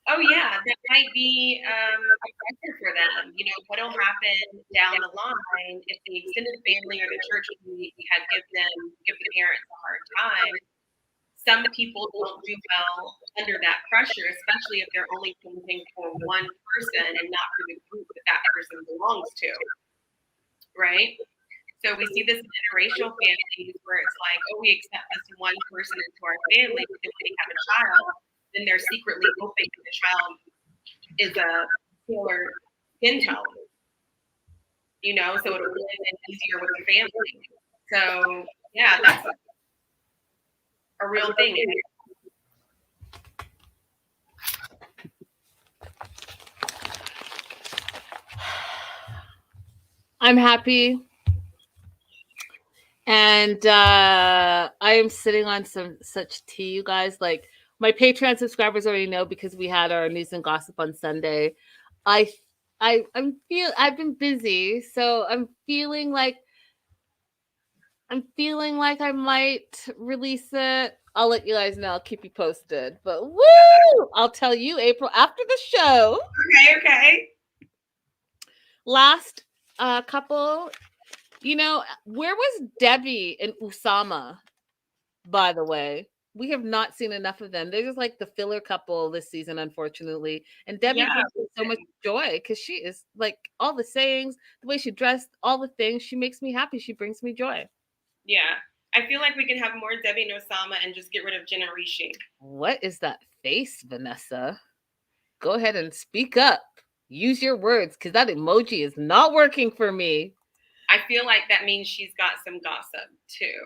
oh yeah, that might be a pressure for them. What will happen down the line if the extended family or the church community had give the parents a hard time? Some people don't do well under that pressure, especially if they're only camping for one person and not for the group that person belongs to, right? So we see this in interracial families where it's like, oh, we accept this one person into our family, but if they have a child, then they're secretly hoping that the child is a paler skin tone, so it'll blend in easier with the family. So yeah, that's a real thing. I'm happy. And I am sitting on such tea, you guys. Like, my Patreon subscribers already know because we had our news and gossip on Sunday. I've been busy, so I'm feeling like I might release it. I'll let you guys know. I'll keep you posted. But woo! I'll tell you, April, after the show. Okay. Last couple, where was Debbie and Usama, by the way? We have not seen enough of them. They're just like the filler couple this season, unfortunately. And Debbie brings me so much joy because she is like all the sayings, the way she dressed, all the things. She makes me happy. She brings me joy. Yeah. I feel like we can have more Debbie and Osama and just get rid of Jenna Rishi. What is that face, Vanessa? Go ahead and speak up. Use your words, because that emoji is not working for me. I feel like that means she's got some gossip too.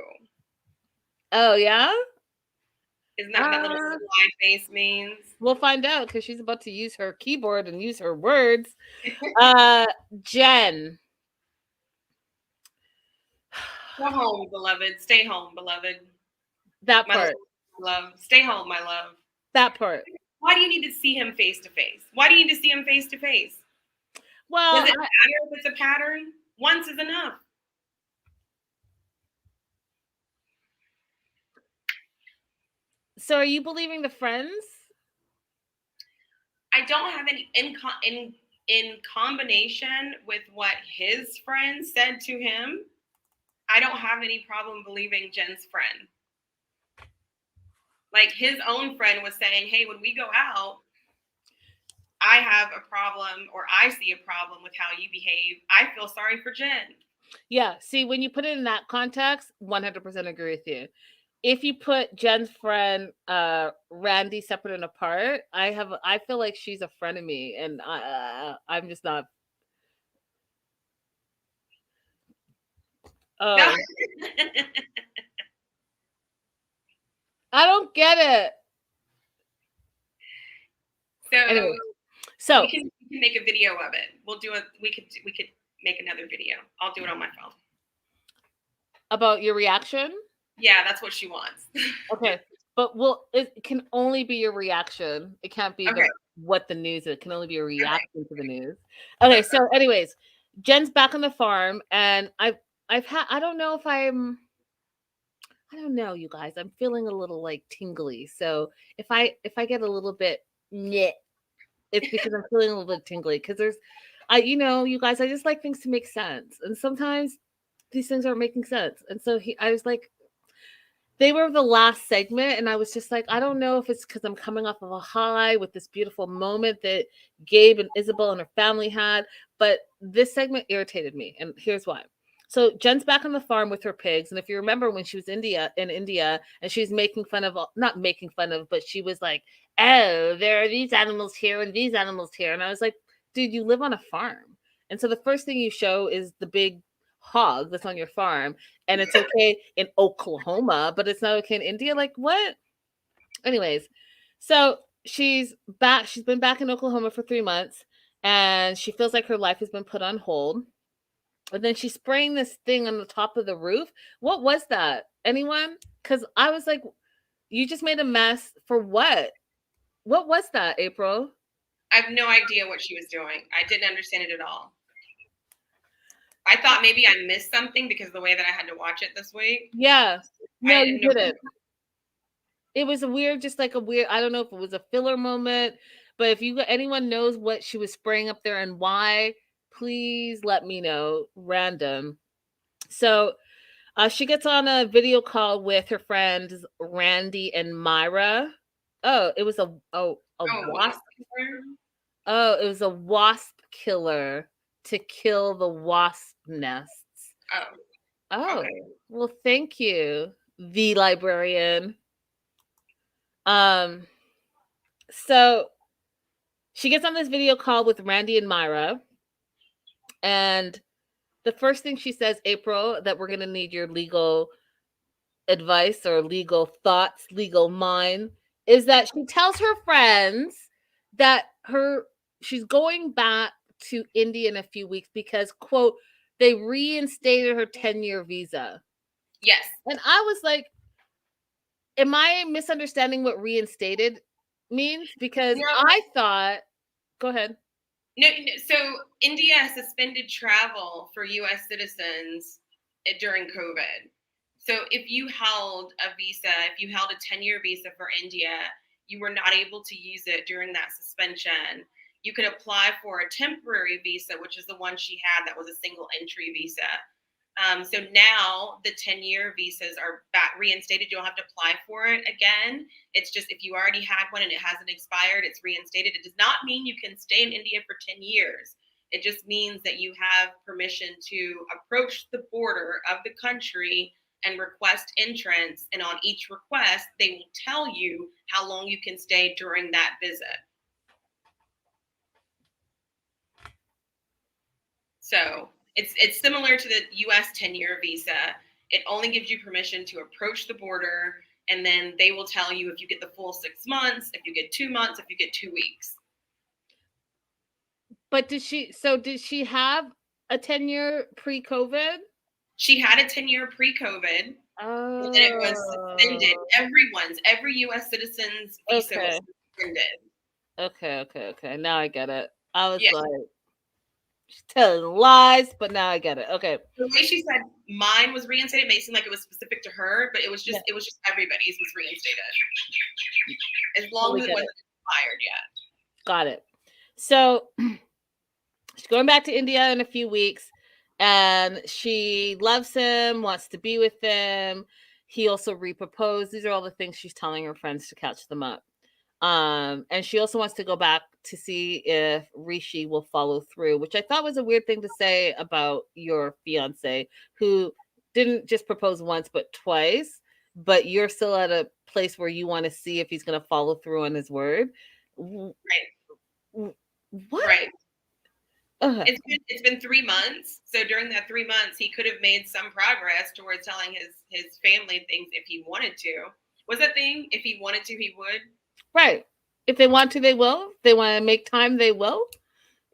Oh, yeah? Isn't that what that little sly face means? We'll find out, because she's about to use her keyboard and use her words. Jen. Go home, beloved. Stay home, beloved. That part. Love. Stay home, my love. That part. Why do you need to see him face to face? Why do you need to see him face to face? Well, does it matter if it's a pattern? Once is enough. So are you believing the friends? I don't have any in combination with what his friend said to him. I don't have any problem believing Jen's friend. Like his own friend was saying, "Hey, when we go out, I have a problem, or I see a problem with how you behave. I feel sorry for Jen." Yeah. See, when you put it in that context, 100% agree with you. If you put Jen's friend Randy separate and apart, I feel like she's a friend of me, and I'm just not. Oh, No. I don't get it. So Anyway, so we can make a video of it. We'll do it. We could make another video. I'll do it on my phone. About your reaction? Yeah, that's what she wants. Okay. But it can only be your reaction. It can't be Okay. what the news is. It can only be a reaction to the news. Okay, so anyways, Jen's back on the farm, and I don't know if I don't know, you guys. I'm feeling a little like tingly. So if I get a little bit nyeh, it's because I'm feeling a little bit tingly, because you guys, I just like things to make sense. And sometimes these things aren't making sense. And so I was like, they were the last segment, and I was just like, I don't know if it's because I'm coming off of a high with this beautiful moment that Gabe and Isabel and her family had, but this segment irritated me, and here's why. So Jen's back on the farm with her pigs, and if you remember when she was in India, and she's making fun of, not making fun of, but she was like, "Oh, there are these animals here and these animals here," and I was like, "Dude, you live on a farm," and so the first thing you show is the big hog that's on your farm, and it's okay in Oklahoma, but it's not okay in India. Like, what? Anyways, so she's back. She's been back in Oklahoma for 3 months, and she feels like her life has been put on hold. And then she's spraying this thing on the top of the roof. What was that? Anyone? Because I was like, you just made a mess for what? What was that, April? I have no idea what she was doing. I didn't understand it at all. I thought maybe I missed something because of the way that I had to watch it this week. Yeah. No, you know. didn't. It was a weird, just like a weird, I don't know if it was a filler moment, but if anyone knows what she was spraying up there and why, please let me know. Random. So she gets on a video call with her friends Randy and Myra. Oh, it was a wasp. Oh, it was a wasp killer to kill the wasp nests. Oh, okay. Well, thank you, the librarian. So she gets on this video call with Randy and Myra, and the first thing she says, April, that we're going to need your legal advice or legal thoughts, legal mind, is that she tells her friends that she's going back to India in a few weeks because, quote, they reinstated her 10-year visa. Yes. And I was like, am I misunderstanding what reinstated means? Because I thought, go ahead. No, so India suspended travel for U.S. citizens during COVID. So if you held a visa, if you held a 10-year visa for India, you were not able to use it during that suspension. You could apply for a temporary visa, which is the one she had that was a single entry visa. So now the 10-year visas are back reinstated. You don't have to apply for it again. It's just if you already had one and it hasn't expired, it's reinstated. It does not mean you can stay in India for 10 years. It just means that you have permission to approach the border of the country and request entrance. And on each request, they will tell you how long you can stay during that visit. So it's similar to the U.S. 10-year visa. It only gives you permission to approach the border, and then they will tell you if you get the full 6 months, if you get 2 months, if you get 2 weeks. But did she have a 10-year pre-COVID? She had a 10-year pre-COVID. Oh. And then it was suspended. Every U.S. citizen's visa was suspended. Okay. Now I get it. I was like, She's telling lies, but now I get it. Okay. The way she said mine was reinstated made it seem like it was specific to her, but it was just everybody's was reinstated. As long as it wasn't expired yet. Got it. So she's going back to India in a few weeks, and she loves him, wants to be with him. He also reproposed. These are all the things she's telling her friends to catch them up. And she also wants to go back to see if Rishi will follow through, which I thought was a weird thing to say about your fiance, who didn't just propose once but twice, but you're still at a place where you want to see if he's going to follow through on his word. Right. What? Right. It's been 3 months. So during that 3 months, he could have made some progress towards telling his family things if he wanted to. Was that thing? If he wanted to, he would. Right. If they want to, they will. If they want to make time, they will.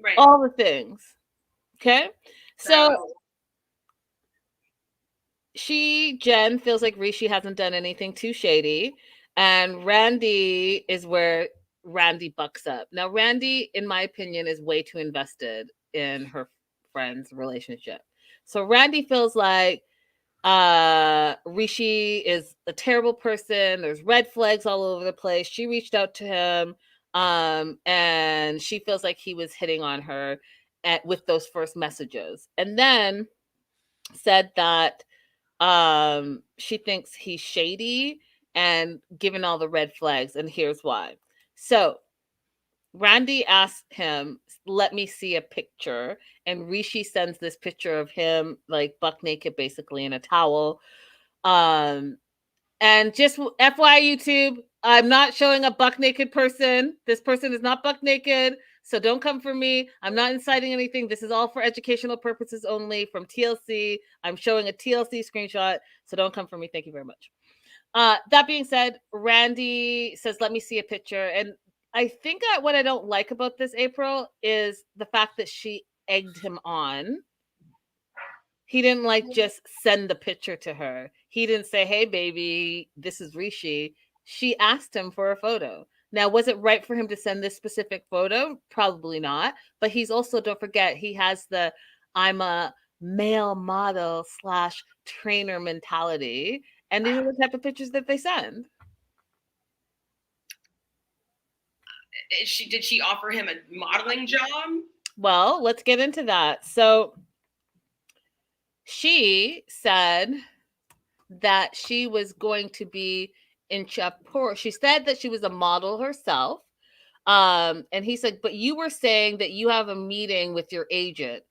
Right. All the things. Okay. So Jen feels like Rishi hasn't done anything too shady. And Randy is where Randy bucks up. Now, Randy, in my opinion, is way too invested in her friend's relationship. So Randy feels like Rishi is a terrible person. There's red flags all over the place. She reached out to him, and she feels like he was hitting on her with those first messages, and then said that she thinks he's shady and given all the red flags, and here's why. So Randy asked him, let me see a picture. And Rishi sends this picture of him like buck naked, basically in a towel. And just FYI, YouTube, I'm not showing a buck naked person. This person is not buck naked. So don't come for me. I'm not inciting anything. This is all for educational purposes only from TLC. I'm showing a TLC screenshot. So don't come for me. Thank you very much. That being said, Randy says, let me see a picture. And I think what I don't like about this, April, is the fact that she egged him on. He didn't just send the picture to her. He didn't say, hey, baby, this is Rishi. She asked him for a photo. Now, was it right for him to send this specific photo? Probably not. But he's also, don't forget, he has the I'm a male model / trainer mentality. And these are the type of pictures that they send. Did she offer him a modeling job? Well, let's get into that. So she said that she was going to be in Jaipur. She said that she was a model herself. And he said, but you were saying that you have a meeting with your agent.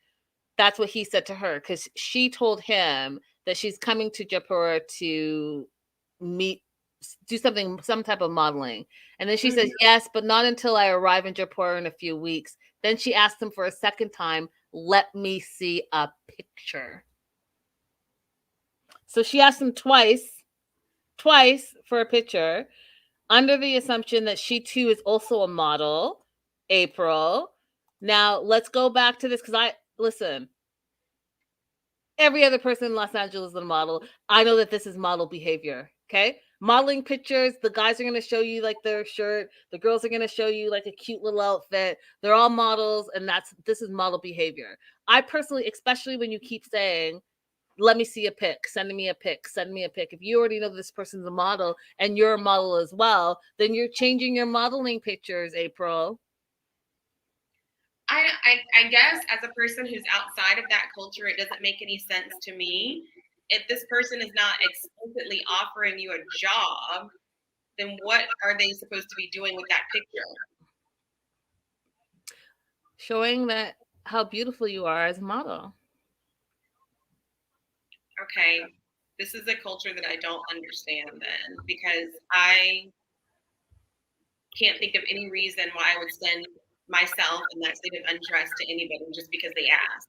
That's what he said to her, because she told him that she's coming to Jaipur to do some type of modeling. And then she says, yes, but not until I arrive in Jaipur in a few weeks. Then she asked him for a second time, let me see a picture. So she asked him twice for a picture, under the assumption that she too is also a model, April. Now let's go back to this, because listen, every other person in Los Angeles is a model. I know that this is model behavior. Okay. Modeling pictures, the guys are going to show you like their shirt. The girls are going to show you like a cute little outfit. They're all models. And this is model behavior. I personally, especially when you keep saying, let me see a pic, send me a pic, send me a pic. If you already know this person's a model and you're a model as well, then you're changing your modeling pictures, April. I guess as a person who's outside of that culture, it doesn't make any sense to me. If this person is not explicitly offering you a job, then what are they supposed to be doing with that picture? Showing that how beautiful you are as a model. Okay, this is a culture that I don't understand then, because I can't think of any reason why I would send myself in that state of untrust to anybody just because they asked.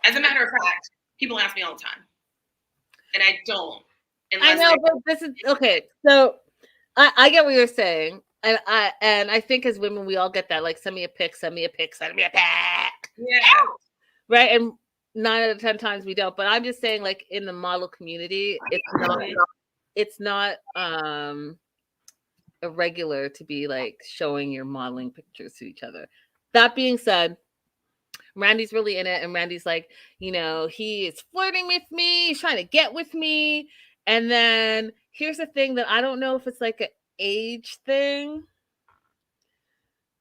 As a matter of fact, people ask me all the time, and I don't. I know, but this is okay. So I get what you're saying, and I think as women we all get that. Like, send me a pic, send me a pic, send me a pic. Yeah. Right, and 9 out of 10 times we don't. But I'm just saying, like in the model community, it's not irregular to be like showing your modeling pictures to each other. That being said, Randy's really in it, and Randy's like, he is flirting with me, he's trying to get with me. And then here's the thing that I don't know if it's like an age thing.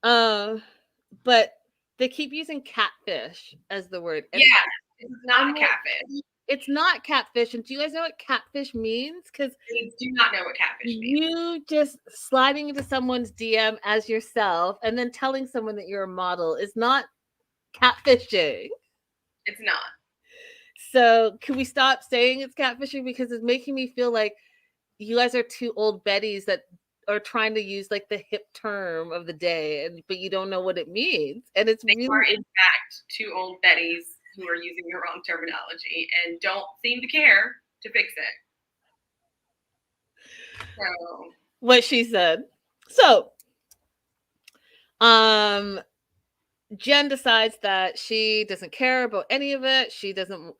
But they keep using catfish as the word. And it's not catfish. It's not catfish. And do you guys know what catfish means? Because they do not know what catfish means. You just sliding into someone's DM as yourself and then telling someone that you're a model is not catfishing. It's not. So can we stop saying it's catfishing, because it's making me feel like you guys are two old Bettys that are trying to use like the hip term of the day, but you don't know what it means. And it's they are in fact two old Bettys who are using the wrong terminology and don't seem to care to fix it. So what she said. So Jen decides that she doesn't care about any of it. She doesn't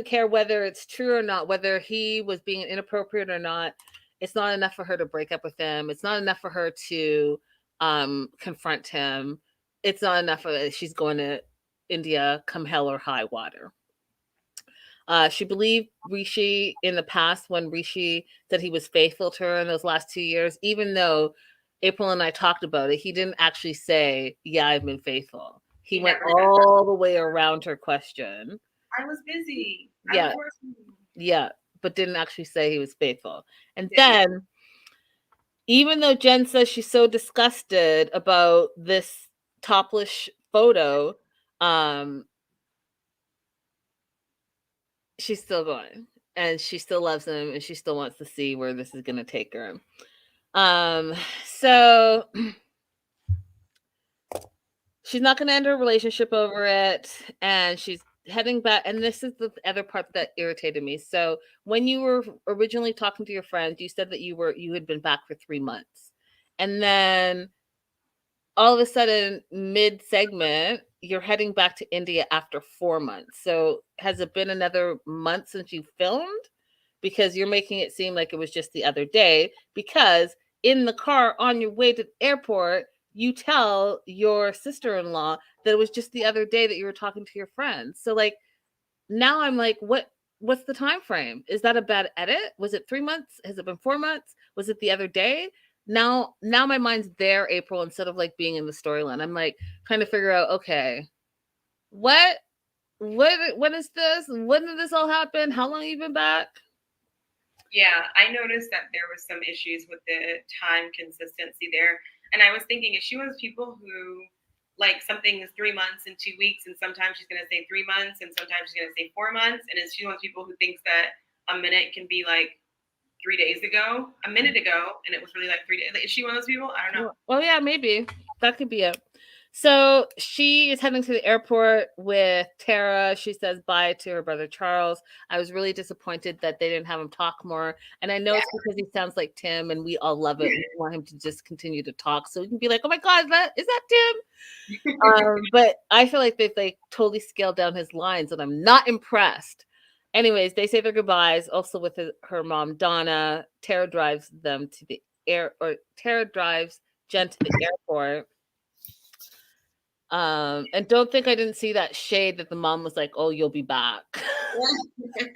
care whether it's true or not, whether he was being inappropriate or not. It's not enough for her to break up with him. It's not enough for her to confront him. It's not enough for she's going to India come hell or high water. She believed Rishi in the past when Rishi said he was faithful to her in those last 2 years, even though April and I talked about it. He didn't actually say, yeah, I've been faithful. He went all the way around her question. I was busy. Yeah. Yeah, but didn't actually say he was faithful. And then, even though Jen says she's so disgusted about this topless photo, she's still going, and she still loves him, and she still wants to see where this is going to take her. So she's not going to end her relationship over it, and she's heading back. And this is the other part that irritated me. So when you were originally talking to your friend, you said that you had been back for 3 months, and then all of a sudden, mid-segment, you're heading back to India after 4 months. So has it been another month since you filmed? Because you're making it seem like it was just the other day, because in the car on your way to the airport, you tell your sister-in-law that it was just the other day that you were talking to your friends. So like, now I'm like, what's the time frame? Is that a bad edit? Was it 3 months? Has it been 4 months? Was it the other day? Now my mind's there, April, instead of like being in the storyline. I'm like trying to figure out, okay, what is this? When did this all happen? How long have you been back? Yeah, I noticed that there was some issues with the time consistency there. And I was thinking, if she was people who like something is 3 months and 2 weeks, and sometimes she's going to say 3 months and sometimes she's going to say 4 months. And is she one of those people who thinks that a minute can be like 3 days ago, a minute ago, and it was really like 3 days? Is she one of those people? I don't know. Well, yeah, maybe that could be it. So she is heading to the airport with Tara. She says bye to her brother Charles. I was really disappointed that they didn't have him talk more. And I know it's because he sounds like Tim, and we all love it. We want him to just continue to talk so we can be like, oh my God, is that Tim? But I feel like they've like totally scaled down his lines, and I'm not impressed. Anyways, they say their goodbyes also with her mom, Donna. Tara drives them to the Tara drives Jen to the airport. And don't think I didn't see that shade that the mom was like, oh, you'll be back. Okay.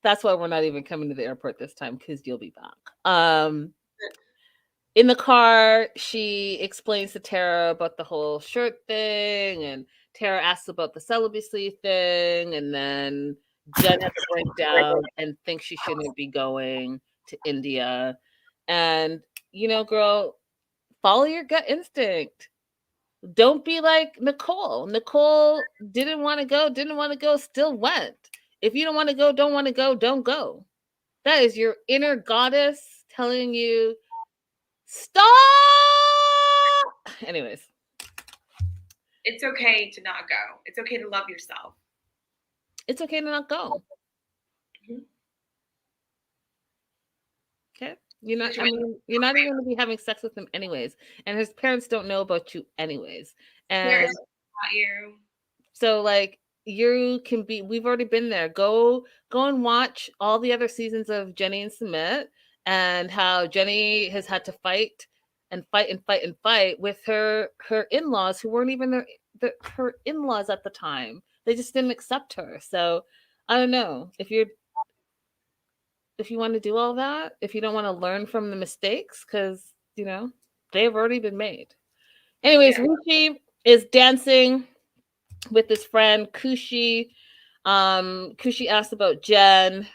That's why we're not even coming to the airport this time, because you'll be back. In the car, she explains to Tara about the whole shirt thing, and Tara asks about the celibacy thing, and then Jen has to break down and thinks she shouldn't be going to India. And, girl, follow your gut instinct. Don't be like Nicole. Nicole didn't want to go, still went. If you don't want to go, don't go. That is your inner goddess telling you, stop! Anyways. It's okay to not go. It's okay to love yourself. It's okay to not go. Mm-hmm. Okay? You're not even going to be having sex with him anyways. And his parents don't know about you anyways. And not you. So like, we've already been there. Go and watch all the other seasons of Jenny and Sumit, and how Jenny has had to fight and fight with her in-laws, who weren't even her in-laws at the time. They just didn't accept her. So I don't know if you want to do all that, if you don't want to learn from the mistakes, because they've already been made. Anyways, Rishi is dancing with his friend Kushi. Kushi asks about Jen.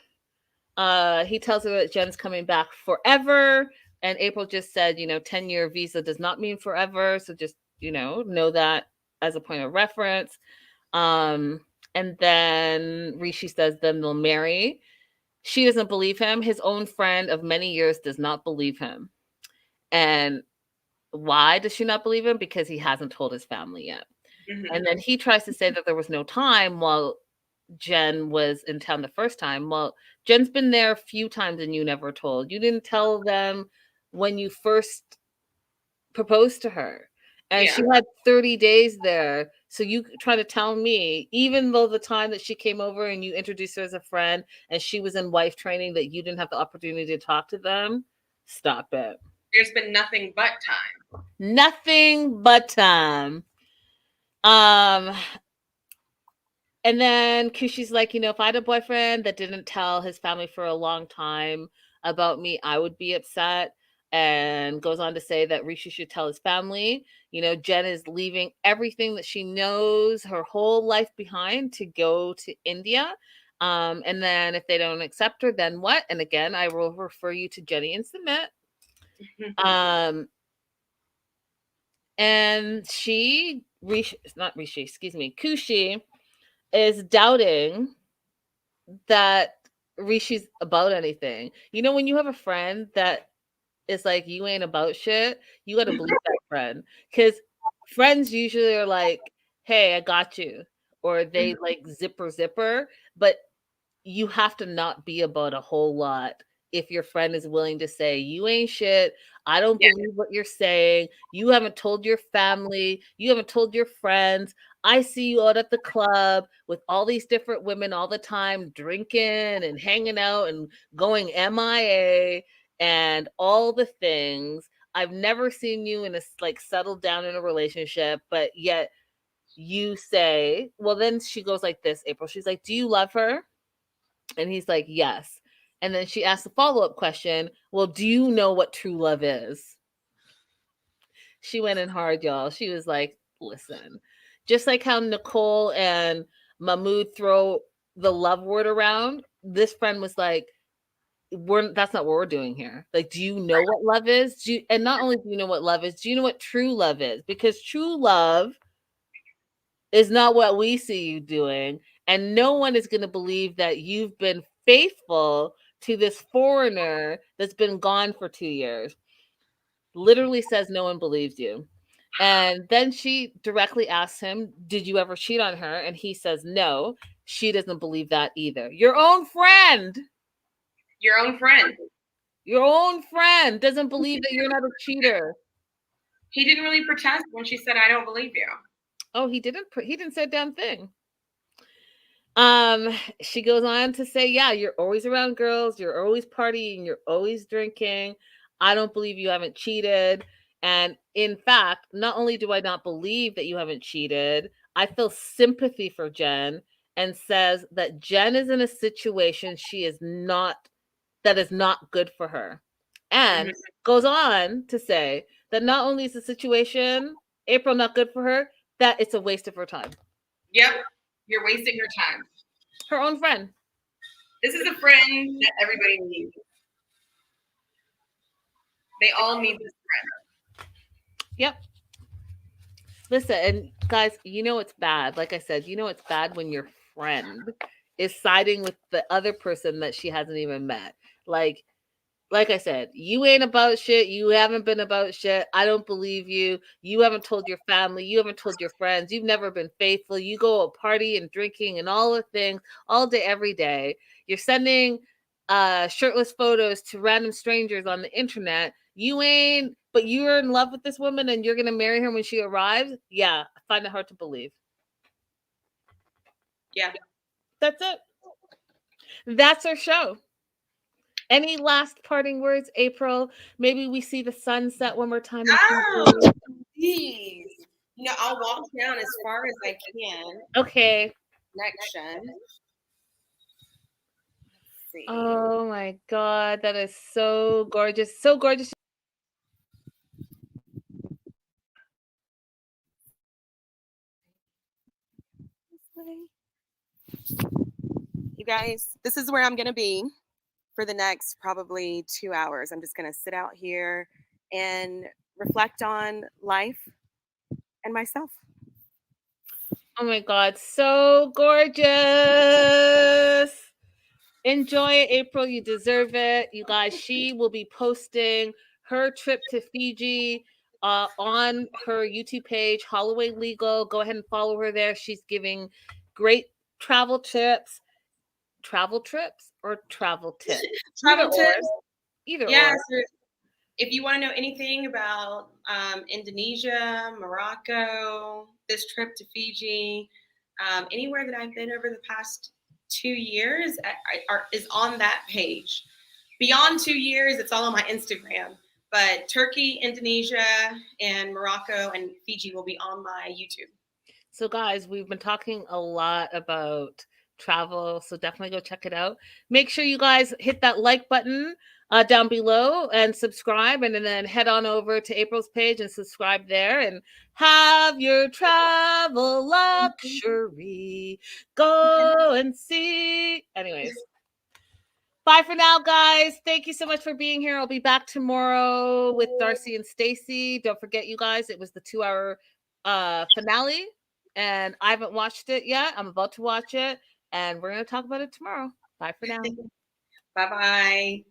He tells her that Jen's coming back forever. And April just said, 10-year visa does not mean forever. So just, know that as a point of reference. And then Rishi says, then they'll marry. She doesn't believe him. His own friend of many years does not believe him. And why does she not believe him? Because he hasn't told his family yet. Mm-hmm. And then he tries to say that there was no time while Jen was in town the first time. Well, Jen's been there a few times and you never told. You didn't tell them when you first proposed to her. And she had 30 days there. So you try to tell me, even though the time that she came over and you introduced her as a friend and she was in wife training, that you didn't have the opportunity to talk to them? Stop it. There's been nothing but time. Nothing but time. And then Kushi's like, if I had a boyfriend that didn't tell his family for a long time about me, I would be upset. And goes on to say that Rishi should tell his family. Jen is leaving everything that she knows, her whole life behind, to go to India. And then if they don't accept her, then what? And again, I will refer you to Jenny and Submit. And Kushi is doubting that Rishi's about anything. When you have a friend that is like, you ain't about shit, you got to believe that friend. Because friends usually are like, hey, I got you. Or they like zipper. But you have to not be about a whole lot if your friend is willing to say, you ain't shit. I don't believe what you're saying. You haven't told your family. You haven't told your friends. I see you out at the club with all these different women all the time, drinking and hanging out and going MIA and all the things. I've never seen you in settled down in a relationship, but yet you say, well, then she goes like this, April. She's like, do you love her? And he's like, yes. And then she asks a follow-up question. Well, do you know what true love is? She went in hard, y'all. She was like, listen, just like how Nicole and Mahmoud throw the love word around, this friend was like, that's not what we're doing here. Like, do you know what love is? And not only do you know what love is, do you know what true love is? Because true love is not what we see you doing. And no one is going to believe that you've been faithful to this foreigner that's been gone for 2 years. Literally says no one believes you. And then she directly asks him, did you ever cheat on her? And he says no. She doesn't believe that either. Your own friend. Your own friend. Your own friend doesn't believe that you're not a cheater. He didn't really protest when she said, I don't believe you. Oh, he didn't say a damn thing. She goes on to say, yeah, you're always around girls, you're always partying, you're always drinking. I don't believe you haven't cheated. And in fact, not only do I not believe that you haven't cheated, I feel sympathy for Jen, and says that Jen is in a situation that is not good for her. And goes on to say that not only is the situation, April, not good for her, that it's a waste of her time. Yep. You're wasting your time. Her own friend. This is a friend that everybody needs. They all need this friend. Yep. Listen, and guys, it's bad. Like I said, it's bad when your friend is siding with the other person that she hasn't even met. Like I said, you ain't about shit. You haven't been about shit. I don't believe you. You haven't told your family. You haven't told your friends. You've never been faithful. You go out party and drinking and all the things all day, every day. You're sending shirtless photos to random strangers on the internet. But you're in love with this woman and you're going to marry her when she arrives? Yeah, I find it hard to believe. Yeah. That's it. That's our show. Any last parting words, April? Maybe we see the sunset one more time. Oh, please. I'll walk down as far as I can. Okay. Connection. Let's see. Oh my God, that is so gorgeous. So gorgeous. You guys, this is where I'm going to be for the next probably 2 hours. I'm just going to sit out here and reflect on life and myself. Oh my God, so gorgeous. Enjoy it, April. You deserve it. You guys, she will be posting her trip to Fiji on her YouTube page, Holloway Legal. Go ahead and follow her there. She's giving great travel tips. Travel trips or travel tips? Travel tips. Either yes. or. If you want to know anything about Indonesia, Morocco, this trip to Fiji, anywhere that I've been over the past 2 years is on that page. Beyond 2 years, it's all on my Instagram. But Turkey, Indonesia, and Morocco and Fiji will be on my YouTube. So guys, we've been talking a lot about travel, so definitely go check it out. Make sure you guys hit that like button down below and subscribe, and then head on over to April's page and subscribe there and have your travel luxury. Go and see. Anyways, bye for now, guys. Thank you so much for being here. I'll be back tomorrow with Darcy and Stacy. Don't forget, you guys, it was the 2-hour finale, and I haven't watched it yet. I'm about to watch it, and we're going to talk about it tomorrow. Bye for now. Bye-bye.